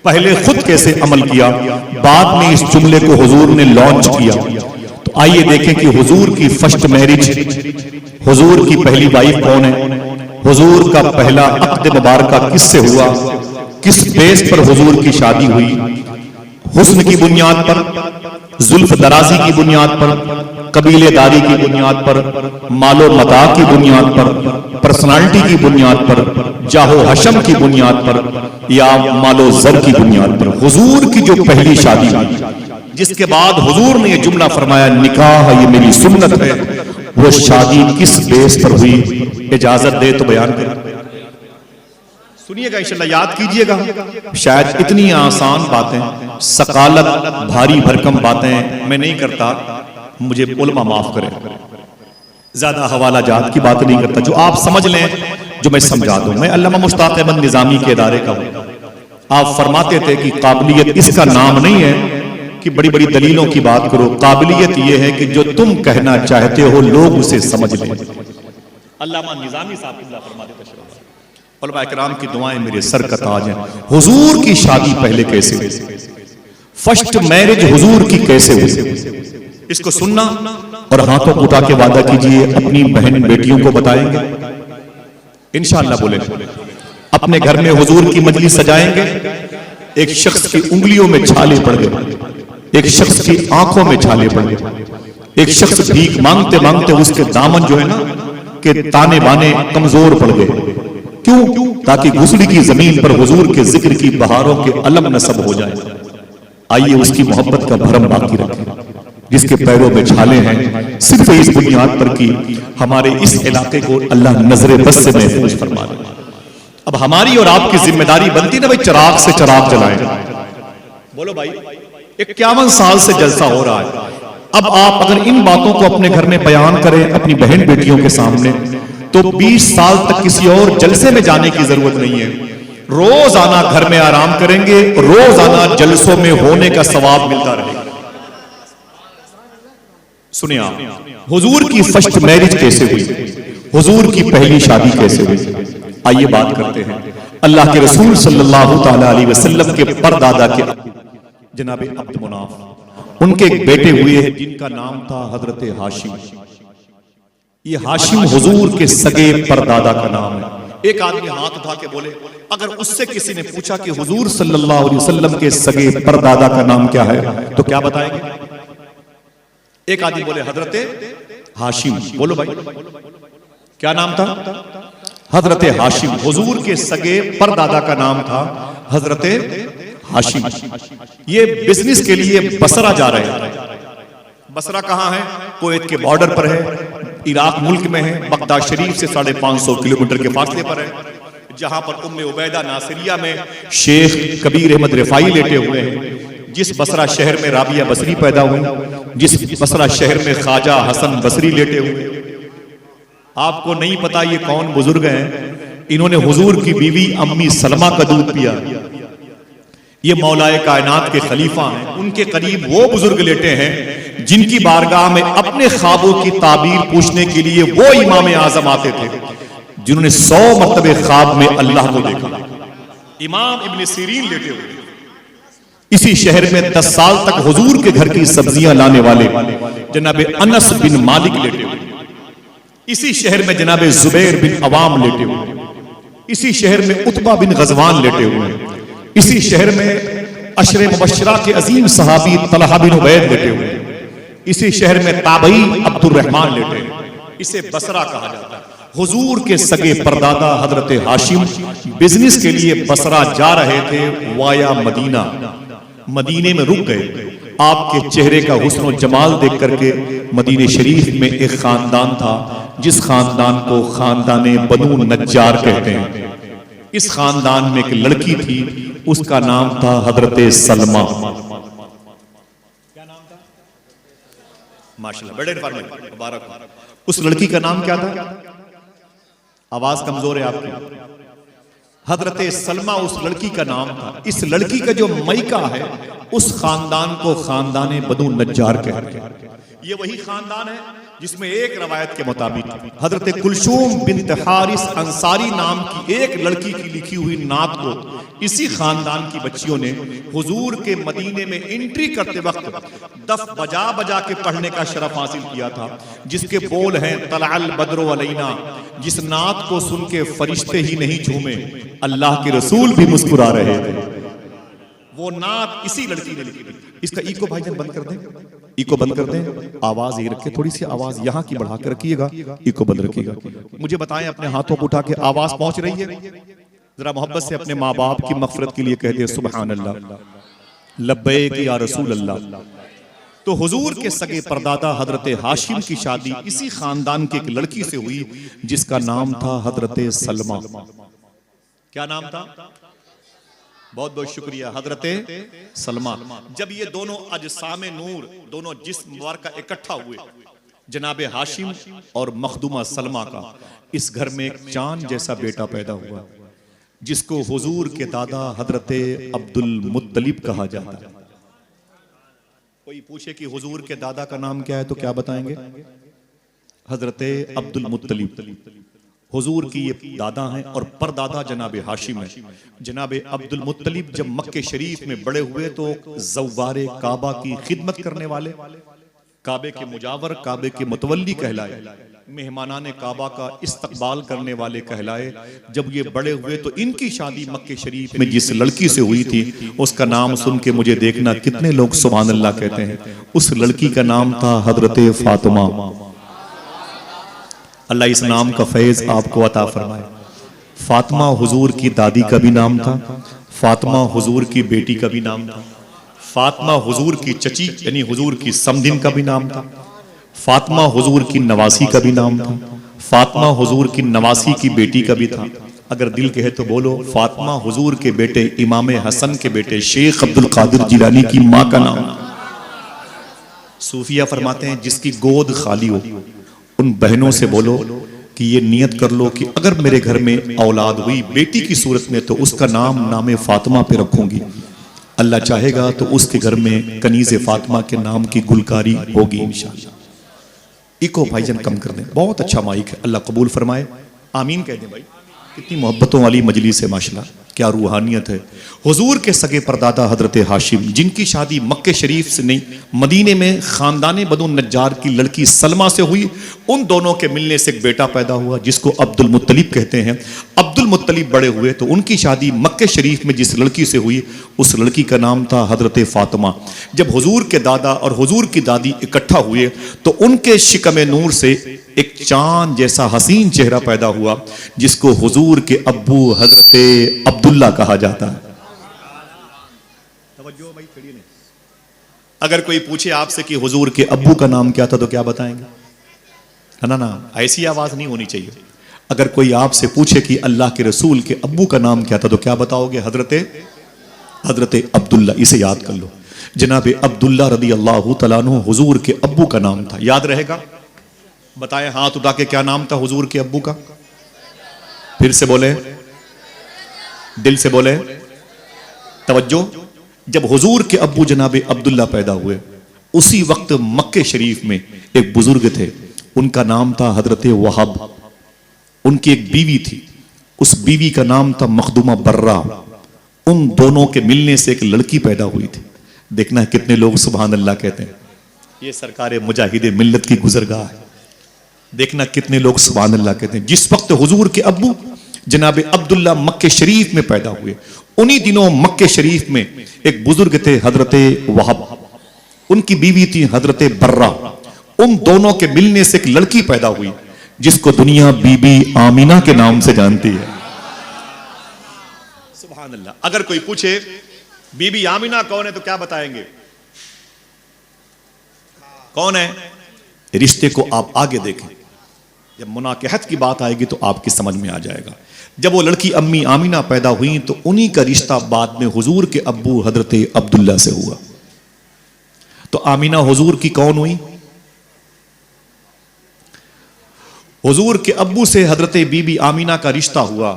पहले खुद कैसे अमल किया, बाद में इस जुमले को हुजूर ने लॉन्च किया। तो आइए देखें कि हुजूर की फर्स्ट मैरिज, हुजूर की पहली वाइफ कौन है, हुजूर का पहला अक़्द मुबारका किससे हुआ, किस बेस पर हुजूर की शादी हुई? हुस्न की बुनियाद पर, जुल्फ दराजी की बुनियाद पर, कबीलेदारी की बुनियाद पर, मालो मता की बुनियाद पर, पर्सनालिटी की बुनियाद पर, जाहो हशम की बुनियाद पर, या मालो जर की बुनियाद पर हुजूर की जो पहली शादी हुई, जिसके बाद हुजूर ने यह जुमला फरमाया निकाह ये मेरी सुन्नत है, वो शादी किस बेस पर हुई? इजाजत दे तो बयान करें। सुनिएगा, इंशाल्लाह याद कीजिएगा। शायद इतनी आसान बातें, सकालत भारी भरकम बातें मैं नहीं करता, मुझे उलमा माफ करें, ज्यादा हवाला जात की बात नहीं करता, जो आप समझ लें, जो मैं समझा दूं। मैं अल्लामा मुश्ताक अहमद निजामी के इदारे का हूं। आप फरमाते थे कि काबिलियत इसका नाम नहीं है कि बड़ी बड़ी दलीलों की बात करो, काबिलियत यह है कि जो तुम कहना चाहते हो लोग उसे समझ लें। अल्लामा निजामी साहब फरमाते थे, उलमा इकराम की दुआएं मेरे सर का ताज हैं। हुजूर की शादी पहले कैसे हुई, फर्स्ट मैरिज हुजूर की कैसे हुई, इसको सुनना और हाथों उठा के वादा कीजिए अपनी बहन बेटियों को बताएंगे इंशाअल्लाह। बोले अपने घर में हुजूर की मजलिस सजाएंगे। एक शख्स की उंगलियों में छाले पड़ गए, एक शख्स की आंखों में छाले पड़ गए, एक शख्स भीख मांगते मांगते उसके दामन जो है ना के ताने बाने कमजोर पड़ गए। क्यों? ताकि गुसड़ी की जमीन पर हुजूर के जिक्र की बहारों के अलम नसब हो जाए। आइए उसकी मोहब्बत का भरम बाकी रखें, जिसके पैरों में छाले हैं, सिर्फ इस बुनियाद पर कि हमारे इस इलाके को अल्लाह नजरे बस से महफूज फरमा दे। अब हमारी और आपकी जिम्मेदारी बनती ना भाई, चिराग से चिराग जलाएं। बोलो भाई, 51 साल से जलसा हो रहा है। अब आप अगर इन बातों को अपने घर में बयान करें अपनी बहन बेटियों के सामने, तो 20 साल तक किसी और जलसे में जाने की जरूरत नहीं है। रोज आना, घर में आराम करेंगे, रोज आना, जलसों में होने का सवाब मिलता रहेगा। सुनिए आप, हुजूर की फर्स्ट मैरिज कैसे हुई, हुजूर की पहली शादी कैसे हुई, आइए बात करते हैं। अल्लाह के रसूल सल्लल्लाहु ताला अलैहि वसल्लम के परदादा के जनाब अब्द मुनाफ, उनके एक बेटे हुए हैं जिनका नाम था हजरत हाशिम। ये हाशिम हुजूर के सगे परदादा का नाम है। एक आदमी हाथ उठा के बोले, अगर उससे किसी ने पूछा कि हुजूर सल्लल्लाहु अलैहि वसल्लम के सगे परदादा का नाम क्या है तो क्या बताएंगे? एक आदमी बोले हजरत हाशिम। बोलो भाई, क्या नाम था? हजरत हाशिम। हुजूर के सगे परदादा का नाम था हजरत हाशिम। ये बिजनेस के लिए बसरा जा रहे हैं। बसरा कहां है? कुवैत के बॉर्डर पर है, इराक मुल्क में है, बगदाद शरीफ से 550 किलोमीटर के फासले पर है, जहां पर उम्मे उबैदा नासिरिया में शेख कबीर अहमद रिफाई लेटे हुए हैं। जिस बसरा शहर में राबिया बसरी पैदा हुई, जिस बसरा शहर में ख्वाजा हसन बसरी लेटे हुए। आपको नहीं पता ये कौन बुजुर्ग हैं? इन्होंने हुजूर की बीवी अम्मी सलमा का दूध पिया। ये मौलाए कायनात के खलीफा हैं। उनके करीब वो बुजुर्ग लेटे हैं जिनकी बारगाह में अपने ख्वाबों की ताबीर पूछने के लिए वो इमाम आजम आते थे जिन्होंने 100 मरतबे ख्वाब में अल्लाह को देखा। इमाम इब्न सीरीन लेटे हुए। इसी शहर में 10 साल तक हुजूर के घर की सब्जियां लाने वाले जनाब अनस बिन मालिक लेटे हुए। इसी शहर में जनाब जुबैर बिन अवाम लेटे हुए। इसी शहर में उतबा बिन गजवान लेटे हुए। इसी शहर में अशरे मुबश्शरा के अजीम सहाबी तलहा बिन उबैद लेटे हुए। इसी शहर में ताबई अब्दुर्रहमान लेटे हैं। इसे बसरा कहा जाता है। हुजूर के सगे परदादा हजरत हाशिम बिजनेस के लिए बसरा जा रहे थे वाया मदीना। मदीने में रुक गए। आपके चेहरे का हुस्न और जमाल देख करके मदीने शरीफ में एक खानदान था जिस खानदान को खानदाने बनु नज्जार कहते हैं। इस खानदान में एक लड़की थी, उसका नाम था हजरत सलमा। क्या नाम था? माशाल्लाह, बड़े मुबारक। उस लड़की का नाम क्या था? आवाज कमजोर है आपकी। हजरत सलमा उस लड़की का नाम था। इस लड़की का जो मैका है उस खानदान को खानदाने बनु नज्जार कहते हैं। ये वही खानदान है जिसमें एक रवायत के मुताबिक हजरत कुलसूम बिन्त हारिस अंसारी नाम की एक लड़की की लिखी हुई नात को इसी खानदान की बच्चियों ने हुजूर के मदीने में एंट्री करते वक्त दफ बजा बजा के पढ़ने का शरफ हासिल किया था, जिसके बोल हैं तलअल बद्रो अलैना। जिस नात को सुन के फरिश्ते ही नहीं झूमे, अल्लाह के रसूल भी मुस्कुरा रहे थे। वो नात इसी लड़की ने लिखी थी। इसका इको भाईजान बंद कर दें, इको बंद कर दें, आवाज ये रखे, थोड़ी सी आवाज यहाँ की बढ़ा के रखिएगा, इको बंद रखिएगा। मुझे बताएं, अपने हाथों को उठा के आवाज पहुंच रही है? जरा मोहब्बत से अपने माँ बाप की मगफिरत के लिए कह दे सुभान अल्लाह, लब्बैक या रसूल अल्लाह। तो हुजूर के सगे परदादा हजरत हाशिम की शादी इसी खानदान की एक लड़की से हुई जिसका नाम था हजरत सलमा। क्या नाम था? बहुत बहुत शुक्रिया, हजरत सलमा। जब ये दोनों अजसाम नूर, दोनों जिस्म मुबारक इकट्ठा हुए, जनाब हाशिम और मखदूमा सलमा का, इस घर में एक चांद जैसा बेटा पैदा हुआ जिसको हुजूर के दादा हजरत अब्दुल मुत्तलिब कहा जाता है। कोई पूछे कि हुजूर के दादा का नाम क्या है तो क्या बताएंगे? हजरत अब्दुल मुत्तलिब। हुजूर की ये दादा हैं और परदादा जनाब हाशिम है। जनाब अब्दुल मुत्तलिब जब मक्के शरीफ में बड़े हुए तो ज़व्वारे काबा की खिदमत करने वाले, काबे के मुजावर, काबे के मुतवल्ली कहलाए, मेहमानाने काबा का इस्तकबाल करने वाले कहलाए। जब ये बड़े हुए तो इनकी शादी मक्के शरीफ में जिस लड़की से हुई थी उसका नाम सुन के मुझे देखना कितने लोग सुभान अल्लाह कहते हैं। उस लड़की का नाम था हजरत फातिमा। अल्लाह इस नाम का फैज आपको अता फरमाए। फातिमा हुजूर की दादी का भी नाम था, फातिमा हुजूर की बेटी का भी नाम था, फातिमा हुजूर की चची यानी हुजूर की समधिन का भी नाम था, फातिमा हुजूर की नवासी का भी नाम था, फातिमा हुजूर की नवासी की बेटी का भी था। अगर दिल कहे तो बोलो, फातिमा हुजूर के बेटे इमाम हसन के बेटे शेख अब्दुल कादिर जिलानी की माँ का नाम। सूफिया फरमाते हैं जिसकी गोद खाली हो उन बहनों से बोलो कि ये नियत कर लो कि अगर मेरे घर में औलाद हुई बेटी की सूरत में तो उसका नाम नाम फातिमा पे रखूंगी, अल्लाह चाहेगा तो उसके घर में कनीज़े फातिमा के नाम की गुलकारी होगी इंशाअल्लाह। इको भाईजान कम कर दें, बहुत अच्छा माइक है, अल्लाह कबूल फरमाए, आमीन कह दें भाई। कितनी मोहब्बतों वाली मजलिस है माशाल्लाह, क्या रूहानियत है। हुजूर के सगे परदादा हजरत हाशिम, जिनकी शादी मक्के शरीफ से नहीं मदीने में खानदान बनु नज्जार की लड़की सलमा से हुई, उन दोनों के मिलने से एक बेटा पैदा हुआ जिसको अब्दुल मुत्तलिब कहते हैं। अब्दुल मुत्तलिब बड़े हुए तो उनकी शादी मक्के शरीफ में जिस लड़की से हुई उस लड़की का नाम था हजरत फातिमा। जब हुजूर के दादा और हुजूर की दादी इकट्ठा हुए तो उनके शिकम नूर से एक चांद जैसा हसीन चेहरा पैदा हुआ जिसको हुजूर के अब्बू हजरत अब्दुल्ला कहा जाता है। अगर कोई पूछे आपसे कि हुजूर के अब्बू का नाम क्या था तो क्या बताएंगे? है ना, ऐसी आवाज नहीं होनी चाहिए। अगर कोई आपसे पूछे कि अल्लाह के रसूल के अब्बू का नाम क्या था तो क्या बताओगे? हजरत अब्दुल्ला। इसे याद कर लो, जनाब अब्दुल्ला रदी अल्लाह तआला अन्हु हुजूर के अब्बू का नाम था। याद रहेगा? बताएं हाथ उठा के, क्या नाम था हुजूर के अब्बू का? फिर से बोले, दिल से बोले, तवज्जो। जब हुजूर के अब्बू जनाब अब्दुल्ला पैदा हुए उसी वक्त मक्के शरीफ में एक बुजुर्ग थे, उनका नाम था हजरत वहाब। उनकी एक बीवी थी, उस बीवी का नाम था मखदूमा बर्रा। उन दोनों के मिलने से एक लड़की पैदा हुई थी। देखना है कितने लोग सुभान अल्लाह कहते हैं। ये सरकार मुजाहिदे मिल्लत की गुजरगाह है। देखना कितने लोग सुभान अल्लाह कहते हैं। जिस वक्त हुजूर के अब्बू जनाब अब्दुल्ला मक्के शरीफ में पैदा हुए, उन्हीं दिनों मक्के शरीफ में एक बुजुर्ग थे हजरत वहाब, उनकी बीवी थी हजरत बर्रा। उन दोनों के मिलने से एक लड़की पैदा हुई जिसको दुनिया बीबी आमीना के नाम से जानती है। सुभान अल्लाह। अगर कोई पूछे बीबी आमीना कौन है तो क्या बताएंगे? कौन है? रिश्ते को आप आगे देखें, जब मुनाकिहत की बात आएगी तो आपकी समझ में आ जाएगा। जब वो लड़की अम्मी आमीना पैदा हुई तो उन्हीं का रिश्ता बाद में हुजूर के अब्बू हजरत अब्दुल्ला से हुआ। तो आमीना हुजूर की कौन हुई? हुजूर के अब्बू से हजरत बीबी आमीना का रिश्ता हुआ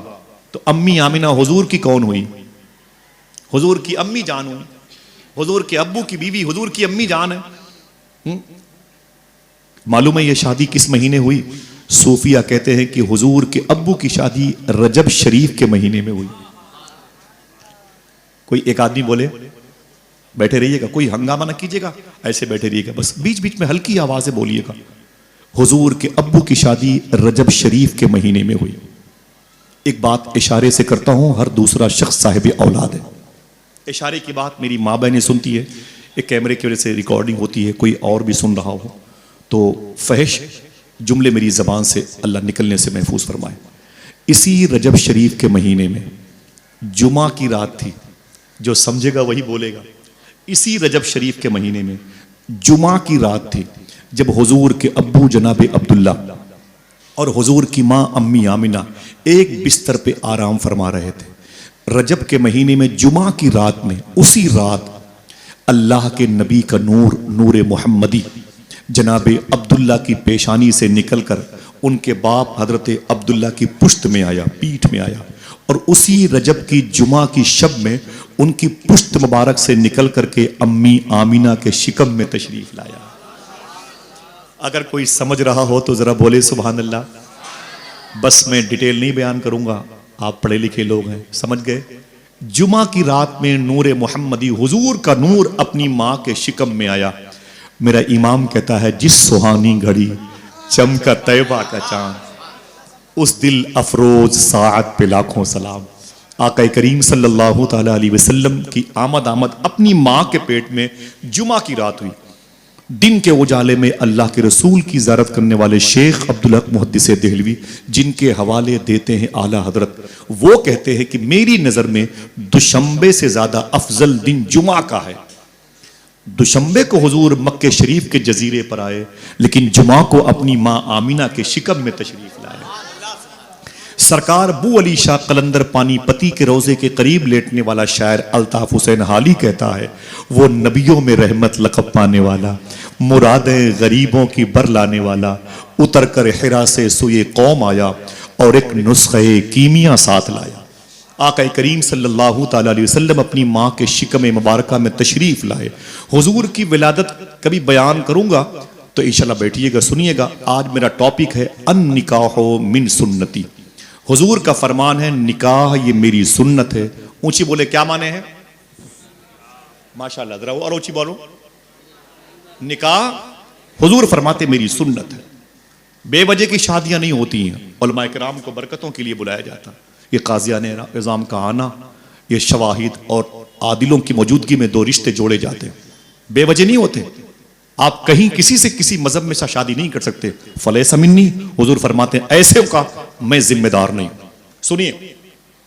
तो अम्मी आमीना हुजूर की कौन हुई? हुजूर की अम्मी जान हुई। हुजूर के अब्बू की बीवी हुजूर की अम्मी जान है। मालूम है ये शादी किस महीने हुई? सूफिया कहते हैं कि हुजूर के अब्बू की शादी रजब शरीफ के महीने में हुई। कोई एक आदमी बोले, बैठे रहिएगा, कोई हंगामा ना कीजिएगा, ऐसे बैठे रहिएगा, बस बीच बीच में हल्की आवाज से बोलिएगा। हुजूर के अब्बू की शादी रजब शरीफ के महीने में हुई। एक बात इशारे से करता हूं, हर दूसरा शख्स साहिब औलाद है। इशारे की बात मेरी माँ बहनें सुनती है, एक कैमरे की वजह से रिकॉर्डिंग होती है, कोई और भी सुन रहा हो तो फहश जुमले मेरी ज़बान से अल्लाह निकलने से महफूज फरमाए। इसी रजब शरीफ के महीने में जुमा की रात थी, जो समझेगा वही बोलेगा। इसी रजब शरीफ के महीने में जुमा की रात थी जब हुजूर के अब्बू जनाब अब्दुल्ला और हुजूर की माँ अम्मी आमिना एक बिस्तर पे आराम फरमा रहे थे। रजब के महीने में जुमा की रात में, उसी रात अल्लाह के नबी का नूर, नूर मोहम्मदी जनाब अब्दुल्ला की पेशानी से निकलकर उनके बाप हजरत अब्दुल्ला की पुश्त में आया, पीठ में आया, और उसी रजब की जुमा की शब में उनकी पुश्त मुबारक से निकल करके अम्मी आमीना के शिकम में तशरीफ लाया। अगर कोई समझ रहा हो तो जरा बोले सुभान अल्लाह। बस मैं डिटेल नहीं बयान करूंगा, आप पढ़े लिखे लोग हैं, समझ गए। जुमा की रात में नूर मोहम्मदी, हुजूर का नूर अपनी माँ के शिकम में आया। मेरा इमाम कहता है, जिस सुहानी घड़ी चमका तैबा का चांद, उस दिल अफरोज साअत पे लाखों सलाम। आका करीम सल्लल्लाहु ताला अलैहि वसल्लम की आमद अपनी माँ के पेट में जुमा की रात हुई। दिन के उजाले में अल्लाह के रसूल की ज़ियारत करने वाले शेख अब्दुल हक मुहद्दिस देहलवी, जिनके हवाले देते हैं आला हजरत, वो कहते हैं कि मेरी नज़र में दुशंबे से ज़्यादा अफजल दिन जुमा का है। दुशंबे को हुजूर मक्के शरीफ के जजीरे पर आए, लेकिन जुमा को अपनी माँ आमीना के शिकम में तशरीफ लाए। सरकार बू अली शाह कलंदर पानीपति के रोजे के करीब लेटने वाला शायर अल्ताफ हुसैन हाली कहता है, वो नबियों में रहमत लक़ब पाने वाला, मुरादें गरीबों की बर लाने वाला, उतर कर हिरा से सुए कौम आया और एक नुस्खे कीमिया साथ लाया। आका करीम सल्लल्लाहु ताला अलैहि वसल्लम अपनी माँ के शिकम मुबारका में तशरीफ लाए। हुजूर की विलादत कभी बयान करूंगा तो इंशाल्लाह बैठिएगा, सुनिएगा। आज मेरा टॉपिक है अन निकाहो मिन सुन्नती। हुजूर का फरमान है निकाह ये मेरी सुन्नत है। ऊंची बोले क्या माने हैं? माशाल्लाह, जरा और ऊंची बोलो। निकाह हुजूर फरमाते मेरी सुन्नत है। बेवजह की शादियां नहीं होती हैं, उलमाए किराम को बरकतों के लिए बुलाया जाता। ये काज़ियाने निज़ाम का आना, ये शवाहिद और आदिलों की मौजूदगी में दो रिश्ते जोड़े जाते हैं, बेवजह नहीं होते। आप कहीं किसी से किसी मजहब में शादी नहीं कर सकते। फलैसा मिन्नी, हुजूर फरमाते हैं ऐसे का मैं जिम्मेदार नहीं। सुनिए,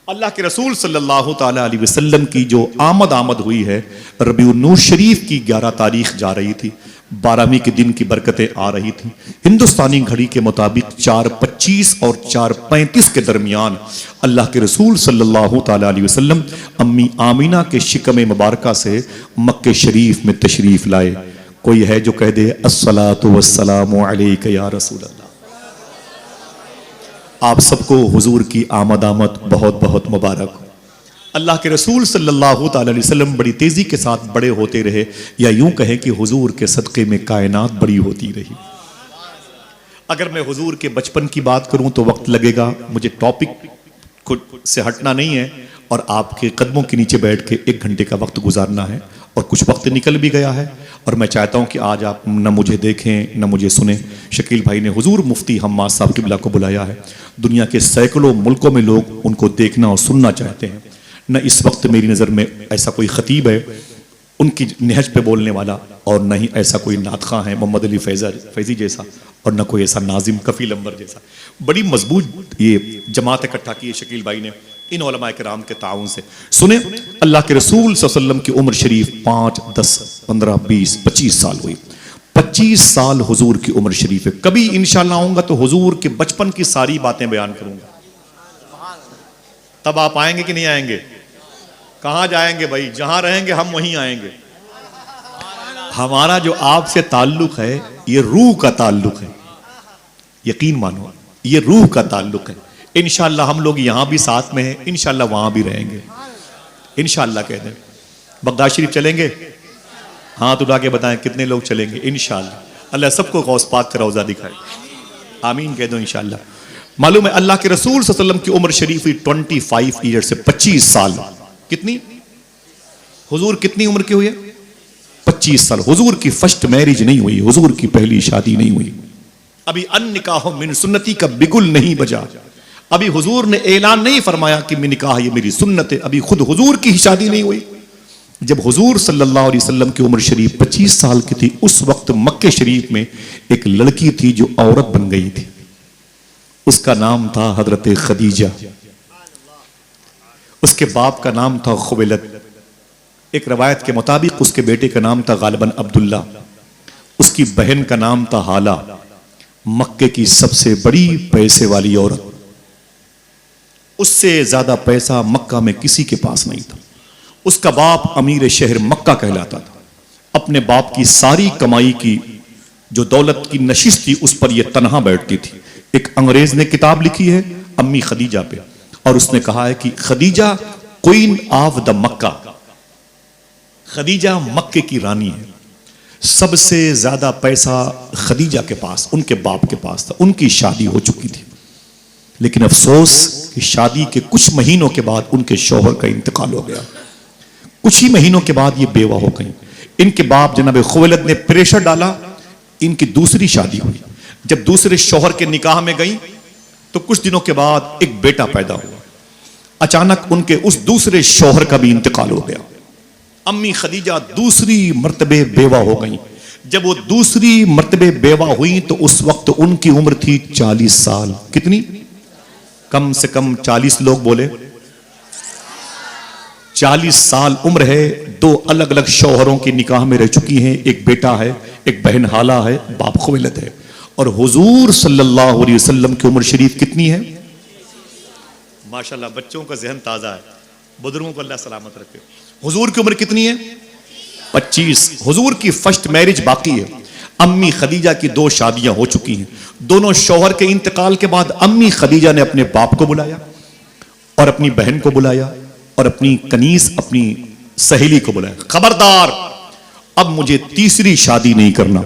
अल्लाह के रसूल सल्लल्लाहु ताला अलैहि वसल्लम की जो आमद हुई है, रबीउन्नूर शरीफ की 11 तारीख जा रही थी, 12वीं के दिन की बरकतें आ रही थी। हिंदुस्तानी घड़ी के मुताबिक 4:25 और 4:35 के दरमियान अल्लाह के रसूल सल्लल्लाहु ताला अलैहि वसल्लम अम्मी आमीना के शिकम मुबारका से मक्के शरीफ में तशरीफ लाए। कोई है जो कह दे अस्सलातु वस्सलामु अलैका या रसूल अल्लाह। आप सबको हुजूर की आमद बहुत बहुत मुबारक हो। अल्लाह के रसूल सल्लल्लाहु ताला अलैहि वसल्लम बड़ी तेजी के साथ बड़े होते रहे, या यूं कहें कि हुजूर के सदक़े में कायनात बड़ी होती रही। अगर मैं हुजूर के बचपन की बात करूं तो वक्त लगेगा, मुझे टॉपिक से हटना नहीं है और आपके कदमों के नीचे बैठ के 1 घंटे का वक्त गुजारना है। और कुछ वक्त निकल भी गया है और मैं चाहता हूं कि आज आप न मुझे देखें न मुझे सुने। शकील भाई ने हुजूर मुफ्ती हम्माद साहब किबला को बुलाया है। दुनिया के सैकड़ों मुल्कों में लोग उनको देखना और सुनना चाहते हैं। न इस वक्त मेरी नज़र में ऐसा कोई खतीब है उनकी नहज पे बोलने वाला, और न ही ऐसा कोई नातखा है मोहम्मद अली फैज़ी जैसा, और न कोई ऐसा नाजिम कफ़ील अंबर जैसा। बड़ी मजबूत ये जमात इकट्ठा की है शकील भाई ने इन उलमाए किराम के ताउन से। सुने, अल्लाह के रसूल सल्लल्लाहु अलैहि वसल्लम की उम्र शरीफ 5, 10, 15, 20, 25 साल हुई। 25 साल हुजूर की उम्र शरीफ है। कभी इंशाअल्लाह आऊंगा तो हुजूर के बचपन की सारी बातें बयान करूंगा। तब आप आएंगे कि नहीं आएंगे? कहां जाएंगे भाई? जहां रहेंगे हम वहीं आएंगे। हमारा जो आपसे ताल्लुक है ये रूह का ताल्लुक है, यकीन मानो, ये रूह का ताल्लुक है। इंशाअल्लाह हम लोग यहां भी साथ में हैं, इंशाअल्लाह वहां भी रहेंगे। इंशाअल्लाह कह दें। बगदाद शरीफ चलेंगे? हाथ उठा के बताएं कितने लोग चलेंगे। इंशाअल्लाह अल्लाह सबको गौस पाक का रौजा दिखाए। आमीन कह दो इंशाअल्लाह। मालूम है अल्लाह के रसूल सल्लल्लाहु अलैहि वसल्लम की उम्र शरीफ हुई 25 ईयर से 25 साल। कितनी? हुजूर कितनी उम्र के हुए? 25 साल। हुजूर की फर्स्ट मैरिज नहीं हुई, हुजूर की पहली शादी नहीं हुई। अभी अन निकाह मिन सुन्नती का बिगुल नहीं बजा। अभी हुजूर ने ऐलान नहीं फरमाया कि मैं निकाह ये मेरी सुन्नत है। अभी खुद हुजूर की शादी नहीं हुई। जब हुजूर सल्लल्लाहु अलैहि वसल्लम की उम्र शरीफ 25 साल की थी, उस वक्त मक्के शरीफ में एक लड़की थी जो औरत बन गई थी। उसका नाम था हजरत खदीजा। उसके बाप का नाम था खुवैलद। एक रवायत के मुताबिक उसके बेटे का नाम था गालिबन अब्दुल्ला। उसकी बहन का नाम था हाला। मक्के की सबसे बड़ी पैसे वाली औरत। उससे ज्यादा पैसा मक्का में किसी के पास नहीं था। उसका बाप अमीर शहर मक्का कहलाता था। अपने बाप की सारी कमाई की जो दौलत की नशिश थी उस पर यह तनहा बैठती थी। एक अंग्रेज ने किताब लिखी है अम्मी खदीजा पे, और उसने कहा है कि खदीजा क्वीन ऑफ द मक्का, खदीजा मक्के की रानी है। सबसे ज्यादा पैसा खदीजा के पास, उनके बाप के पास था। उनकी शादी हो चुकी थी, लेकिन अफसोस कि शादी के कुछ महीनों के बाद उनके शौहर का इंतकाल हो गया। कुछ ही महीनों के बाद ये बेवा हो गई। इनके बाप जनाब खुवैलद ने प्रेशर डाला, इनकी दूसरी शादी हुई। जब दूसरे शौहर के निकाह में गई तो कुछ दिनों के बाद एक बेटा पैदा हुआ। अचानक उनके उस दूसरे शौहर का भी इंतकाल हो गया। अम्मी खदीजा दूसरी मर्तबे बेवा हो गई। जब वो दूसरी मर्तबे बेवा हुई तो उस वक्त उनकी उम्र थी 40 साल। कितनी? कम से कम 40 लोग बोले। 40 साल उम्र है। 2 अलग अलग शौहरों के निकाह में रह चुकी हैं। एक बेटा है, एक बहन हाला है, बाप खुवैलद है। और हुजूर सल्लल्लाहु अलैहि वसल्लम की उम्र शरीफ कितनी है? माशाल्लाह बच्चों का जहन ताज़ा है, बुजुर्गों को अल्लाह सलामत रखे। हुजूर की उम्र कितनी है? 25। हुजूर की फर्स्ट मैरिज बाकी है। अम्मी खदीजा की 2 शादियां हो चुकी हैं। दोनों शौहर के इंतकाल के बाद अम्मी खदीजा ने अपने बाप को बुलाया और अपनी बहन को बुलाया और अपनी कनीस अपनी सहेली को बुलाया, खबरदार अब मुझे तीसरी शादी नहीं करना,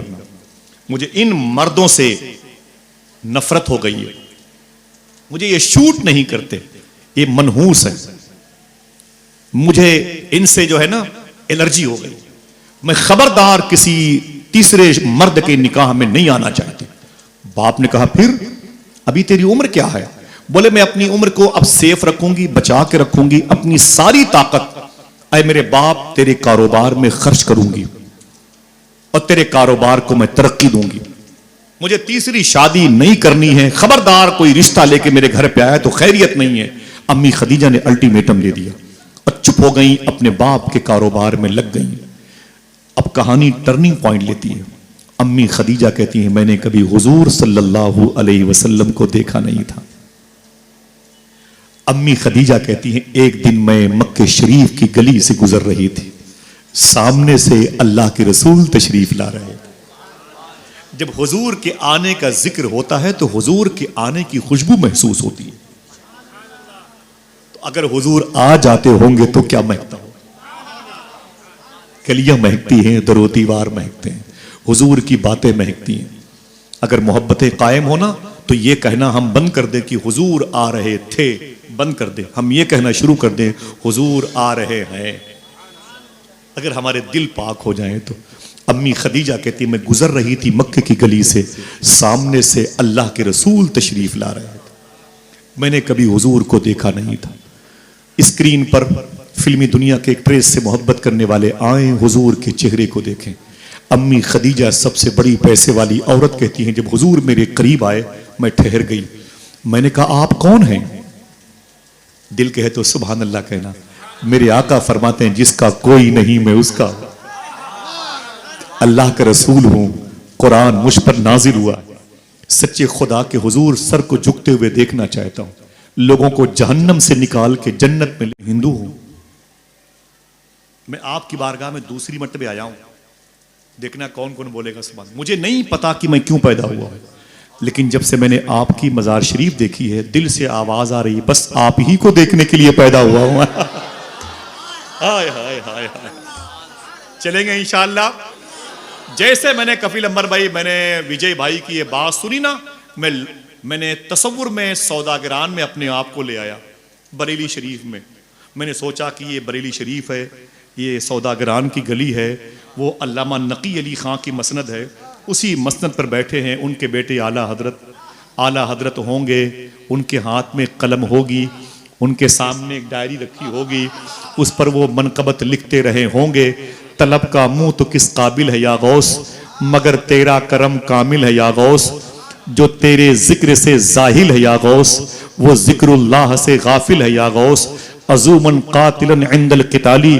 मुझे इन मर्दों से नफरत हो गई है, मुझे ये शूट नहीं करते, ये मनहूस है, मुझे इनसे जो है ना एलर्जी हो गई, मैं खबरदार किसी तीसरे मर्द के निकाह में नहीं आना चाहती। बाप ने कहा फिर अभी तेरी उम्र क्या है? बोले मैं अपनी उम्र को अब सेफ रखूंगी, बचा के रखूंगी, अपनी सारी ताकत अय मेरे बाप तेरे कारोबार में खर्च करूंगी और तेरे कारोबार को मैं तरक्की दूंगी, मुझे तीसरी शादी नहीं करनी है, खबरदार कोई रिश्ता लेके मेरे घर पे आया तो खैरियत नहीं है। अम्मी खदीजा ने अल्टीमेटम दे दिया और चुप हो गई, अपने बाप के कारोबार में लग गई। अब कहानी टर्निंग पॉइंट लेती है। अम्मी खदीजा कहती है मैंने कभी हुजूर सल्लल्लाहु अलैहि वसल्लम को देखा नहीं था। अम्मी खदीजा कहती है एक दिन मैं मक्के शरीफ की गली से गुजर रही थी, सामने से अल्लाह के रसूल तशरीफ ला रहे थे। जब हुजूर के आने का जिक्र होता है तो हुजूर के आने की खुशबू महसूस होती है। तो अगर हुजूर आ जाते होंगे तो क्या महकता हो? कलियां महकती हैं, दरो दीवार महकते हैं, हुजूर की बातें महकती हैं। अगर मोहब्बतें कायम होना तो ये कहना हम बंद कर दें कि हुजूर आ रहे थे, बंद कर दें, हम ये कहना शुरू कर दें हुजूर आ रहे हैं। अगर हमारे दिल पाक हो जाएं तो। अम्मी खदीजा कहती मैं गुजर रही थी मक्के की गली से, सामने से अल्लाह के रसूल तशरीफ ला रहे थे, मैंने कभी हुजूर को देखा नहीं था। स्क्रीन पर फिल्मी दुनिया के एक प्रेस से मोहब्बत करने वाले आए, हुजूर के चेहरे को देखें। अम्मी खदीजा सबसे बड़ी पैसे वाली औरत कहती हैं जब हुजूर मेरे करीब आए मैं ठहर गई, मैंने कहा आप कौन हैं? दिल कहे तो सुभान अल्लाह कहना। मेरे आका फरमाते हैं जिसका कोई नहीं मैं उसका अल्लाह का रसूल हूं, कुरान मुझ पर नाजिल हुआ, सच्चे खुदा के हुजूर सर को झुकते हुए देखना चाहता हूं, लोगों को जहन्नम से निकाल के जन्नत में हिंदू हूं। मैं आपकी बारगाह में दूसरी मर्तबे आया हूं, देखना कौन कौन बोलेगा सुभान। मुझे नहीं पता कि मैं क्यों पैदा हुआ, लेकिन जब से मैंने आपकी मजार शरीफ देखी है दिल से आवाज आ रही बस आप ही को देखने के लिए पैदा हुआ हूं। हाय हाय हाय हाय। चलेंगे इंशाअल्लाह। जैसे मैंने कफील अंबर भाई, मैंने विजय भाई की ये बात सुनी ना, मैंने तसव्वुर में सौदागरान में अपने आप को ले आया, बरेली शरीफ में। मैंने सोचा कि ये बरेली शरीफ है, ये सौदागरान की गली है, वो अल्लामा नकी अली खां की मसनद है, उसी मसनद पर बैठे हैं उनके बेटे आला हजरत होंगे, उनके हाथ में कलम होगी, उनके सामने एक डायरी रखी होगी, उस पर वो मनकबत लिखते रहे होंगे, तलब का मुंह तो किस काबिल है या गौस, मगर तेरा करम कामिल है या गौस, जो तेरे जिक्र से जाहिल है या गौस, वो जिक्रुल्लाह से गाफिल है या गौस, अजूमन कातिलन इंदल किताली,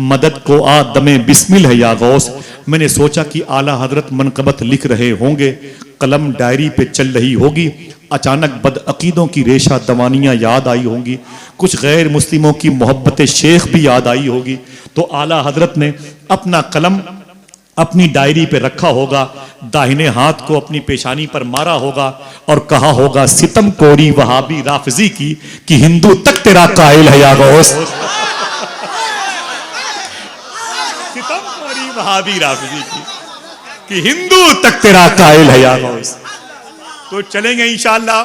मदद को आ दमे बिस्मिल है या गौस। मैंने सोचा कि आला हजरत मनकबत लिख रहे होंगे, कलम डायरी पे चल रही होगी, अचानक बदअकीदों की रेशा दवानियाँ याद आई होंगी, कुछ गैर मुस्लिमों की मोहब्बत शेख भी याद आई होगी, तो आला हजरत ने अपना कलम अपनी डायरी पे रखा होगा, दाहिने हाथ को अपनी पेशानी पर मारा होगा और कहा होगा सितम कोरी वहाबी राफजी की कि हिंदू तक तेरा कायल है या गौस। सितम कोरी वहाबी राफजी की कि हिंदू तक तेरा कायल है या गौस। तो चलेंगे इंशाअल्लाह।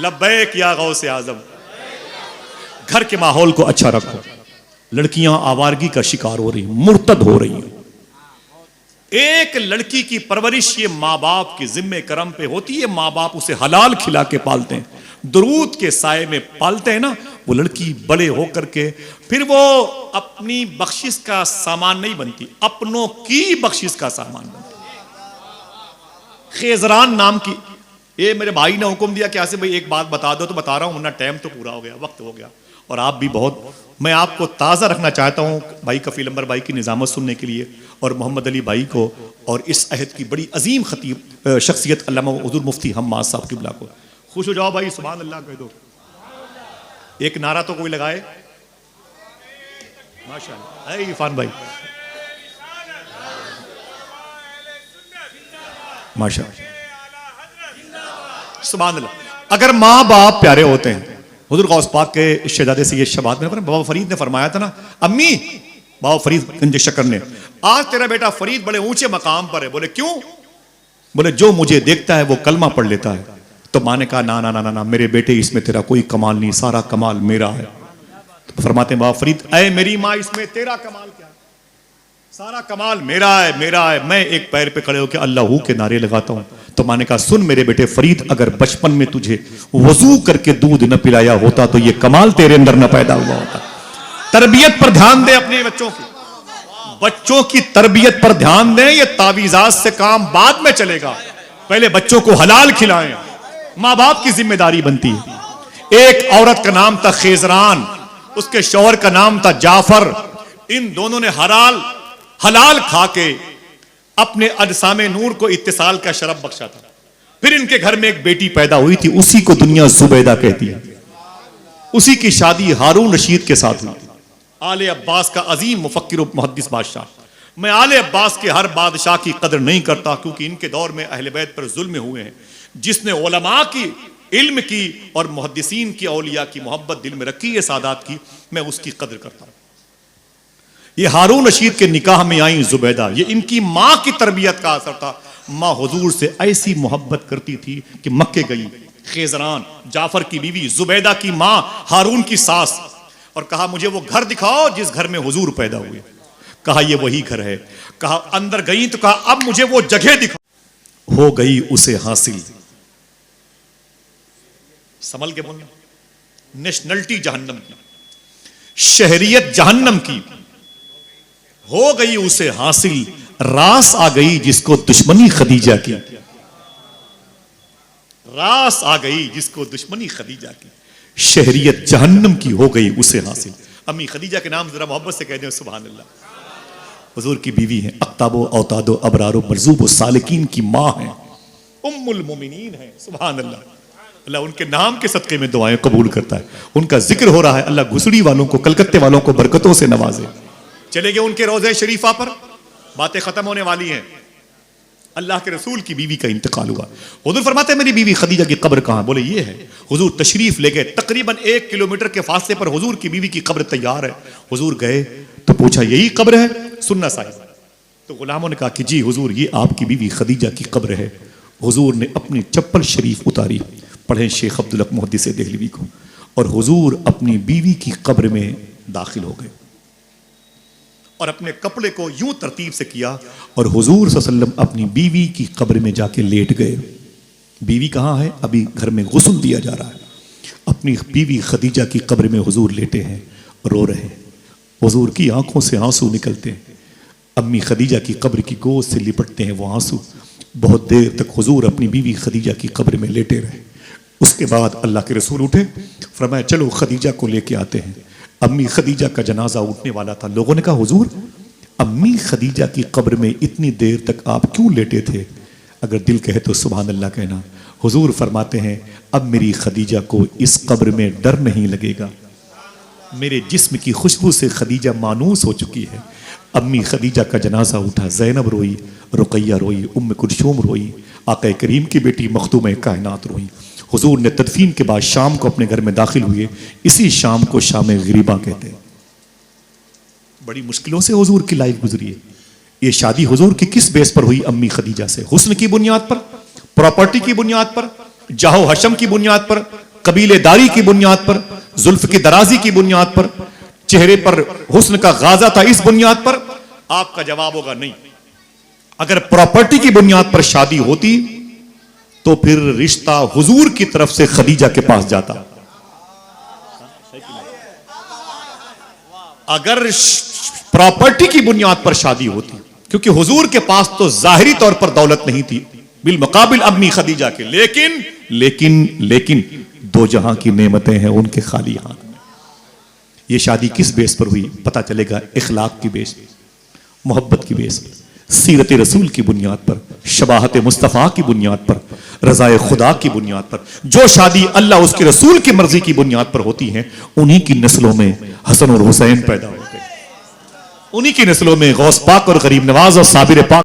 लब्बैक या गौस आजम। घर के माहौल को अच्छा रखो, लड़कियां आवारगी का शिकार हो रही, मुर्तद हो रही हैं। एक लड़की की परवरिश ये माँ बाप के जिम्मे करम पे होती है, माँ बाप उसे हलाल खिला के पालते हैं, दुरूद के साए में पालते हैं ना, वो लड़की बड़े होकर के फिर वो अपनी बख्शिश का सामान नहीं बनती, अपनों की बख्शिश का सामान बनती। खेजरान नाम की, ये मेरे भाई ने हुक्म दिया कि ऐसे भाई एक बात बता दो, तो बता रहा हूं वरना टाइम तो पूरा हो गया, वक्त हो गया, और आप भी बहुत, मैं आपको ताज़ा रखना चाहता हूं भाई कफील अंबर भाई की निज़ामत सुनने के लिए, और मोहम्मद अली भाई को, और इस अहद की बड़ी अजीम खतीब शख्सियत अल्लामा हुजूर मुफ्ती हम्माद साहब किबला को। खुश हो जाओ भाई, सुभान अल्लाह कह दो। एक नारा तो कोई लगाए। माशाअल्लाह, है इरफान भाई, माशाअल्लाह, सुभान अल्लाह। अगर माँ बाप प्यारे होते हैं, हुजूर गौस पाक के शहजादे से ये शबात में बाबा फरीद ने फरमाया था ना, अम्मी बाबा फरीद गंज शक्कर ने, आज तेरा बेटा फरीद बड़े ऊंचे मकाम पर है। बोले क्यों? बोले जो मुझे देखता है वो कलमा पढ़ लेता है। तो माँ ने कहा ना ना ना ना ना, मेरे बेटे इसमें तेरा कोई कमाल नहीं, सारा कमाल मेरा है। तो फरमाते हैं बाबा फरीद, अय मेरी माँ, इसमें तेरा कमाल क्या? सारा कमाल मेरा है, मेरा है। मैं एक पैर पे खड़े होकर अल्लाह के नारे लगाता हूं। तो माँ ने कहा सुन मेरे बेटे फरीद, अगर बचपन में तुझे वजू करके दूध न पिलाया होता तो ये कमाल तेरे अंदर न पैदा हुआ होता। तरबियत पर ध्यान दे अपने बच्चों की, बच्चों की तरबियत पर ध्यान दें। ये तावीज़ात से काम बाद में चलेगा, पहले बच्चों को हलाल खिलाएं। माँ बाप की जिम्मेदारी बनती है। एक औरत का नाम था खेजरान, उसके शौहर का नाम था जाफर। इन दोनों ने हलाल खा के अपने अजसामे नूर को इत्तिसाल का शरफ बख्शा था। फिर इनके घर में एक बेटी पैदा हुई थी, उसी को दुनिया जुबैदा कहती है। उसी की शादी हारून रशीद के साथ हुई थी, आले अब्बास का अजीम मुफक्किर मुहद्दिस बादशाह। मैं आले अब्बास के हर बादशाह की कदर नहीं करता, क्योंकि इनके दौर में अहले बैत पर जुल्म हुए हैं। जिसने उलमा की, इल्म की और मुहद्दिसीन की, औलिया की मोहब्बत दिल में रखी है, सादात की, मैं उसकी कदर करता हूं। ये हारून रशीद के निकाह में आई जुबैदा, ये इनकी मां की तरबियत का असर था। मां हुजूर से ऐसी मोहब्बत करती थी कि मक्के गई, खेजरान जाफर की बीवी, जुबैदा की मां, हारून की सास, और कहा मुझे वो घर दिखाओ जिस घर में हुजूर पैदा हुए। कहा ये वही घर है। कहा अंदर गई तो कहा अब मुझे वो जगह दिखाओ। हो गई उसे हासिल, संभल के बोलना, नेशनलिटी जहन्नम की, शहरियत जहन्नम की, हो गई उसे हासिल। रास आ गई जिसको दुश्मनी खदीजा की, रास आ गई जिसको दुश्मनी खदीजा की, शहरियत जहन्नम की हो गई उसे हासिल। अम्मी खदीजा के नाम जरा मोहब्बत से कह दें सुभान अल्लाह। हुजूर की बीवी हैं, अक्ताबो औतादो अबरारो मरजूबो सालिकीन की माँ हैं, उम्मुल मोमिनीन हैं। सुभान अल्लाह, अल्लाह उनके नाम के सदके में दुआएं कबूल करता है। उनका जिक्र हो रहा है, अल्लाह घुसड़ी वालों को, कलकत्ते वालों को बरकतों से नवाजे। चले गए उनके रोज़े शरीफा पर, बातें खत्म होने वाली हैं। अल्लाह के रसूल की बीवी का इंतकाल हुआ। हुजूर फरमाते हैं मेरी बीवी खदीजा की कब्र कहाँ? बोले ये है। हुजूर तशरीफ ले गए, तकरीबन 1 किलोमीटर के फासले पर हुजूर की बीवी की कब्र तैयार है। हुजूर गए तो पूछा यही कब्र है? सुन्ना साहिब। तो गुलामों ने कहा कि जी हुजूर ये आपकी बीवी खदीजा की कब्र है। हुजूर ने अपनी चप्पल शरीफ उतारी, पढ़े शेख अब्दुल हक मुहद्दिस देहलवी को, और हुजूर अपनी बीवी की कब्र में दाखिल हो गए और अपने कपड़े को यूं तरतीब से किया और हुजूर सल्लल्लाहु अलैहि वसल्लम अपनी बीवी की कब्र में जाके लेट गए। बीवी कहाँ है? अभी घर में गुस्ल दिया जा रहा है। अपनी बीवी खदीजा की कब्र में हुजूर लेटे हैं, रो रहे हैं। हुजूर की आंखों से आंसू निकलते हैं। अम्मी खदीजा की कब्र की गोद से लिपटते हैं वो आंसू। बहुत देर तक हुजूर अपनी बीवी खदीजा की कब्र में लेटे रहे। उसके बाद अल्लाह के रसूल उठे, फरमाया चलो खदीजा को लेके आते हैं। अम्मी खदीजा का जनाजा उठने वाला था। लोगों ने कहा हुजूर अम्मी खदीजा की कब्र में इतनी देर तक आप क्यों लेटे थे? अगर दिल कहे तो सुभान अल्लाह कहना। हुजूर फरमाते हैं अब मेरी खदीजा को इस कब्र में डर नहीं लगेगा। मेरे जिस्म की खुशबू से खदीजा मानूस हो चुकी है। अम्मी खदीजा का जनाजा उठा, ज़ैनब रोई, रुकैया रोई, उम्म कुलसूम रोई, आका करीम की बेटी मखदूम कायनात रोई। हुजूर ने तदफीन के बाद शाम को अपने घर में दाखिल हुए। इसी शाम को शाम गरीबा कहते हैं। बड़ी मुश्किलों से हुजूर की लाइफ गुजरी है। ये शादी हुजूर की किस बेस पर हुई? अम्मी खदीजा से। हुस्न की बुनियाद पर, प्रॉपर्टी की बुनियाद पर, जाहो हशम की बुनियाद पर, कबीलेदारी की बुनियाद पर, जुल्फ की दराजी की बुनियाद पर, चेहरे पर हुस्न का गाजा था, इस बुनियाद पर? आपका जवाब होगा नहीं। अगर प्रॉपर्टी की बुनियाद पर शादी होती तो फिर रिश्ता हुजूर की तरफ से खदीजा के पास जाता। अगर प्रॉपर्टी की बुनियाद पर शादी होती, क्योंकि हुजूर के पास तो जाहिरी तौर पर दौलत नहीं थी बिल मुकाबिल अम्मी खदीजा के, लेकिन लेकिन लेकिन दो जहां की नेमतें हैं उनके खाली हाथ में। यह शादी किस बेस पर हुई? पता चलेगा इखलाक की बेस, मोहब्बत की बेस, सीरत रसूल की बुनियाद पर, शबाहत मुस्तफ़ा की बुनियाद पर, रजाए खुदा की बुनियाद पर। जो शादी अल्लाह उसके रसूल की मर्जी की बुनियाद पर होती है, उन्हीं की नस्लों में हसन और हुसैन पैदा होते हैं, उन्हीं की नस्लों में गौस पाक और गरीब नवाज और साबिर पाक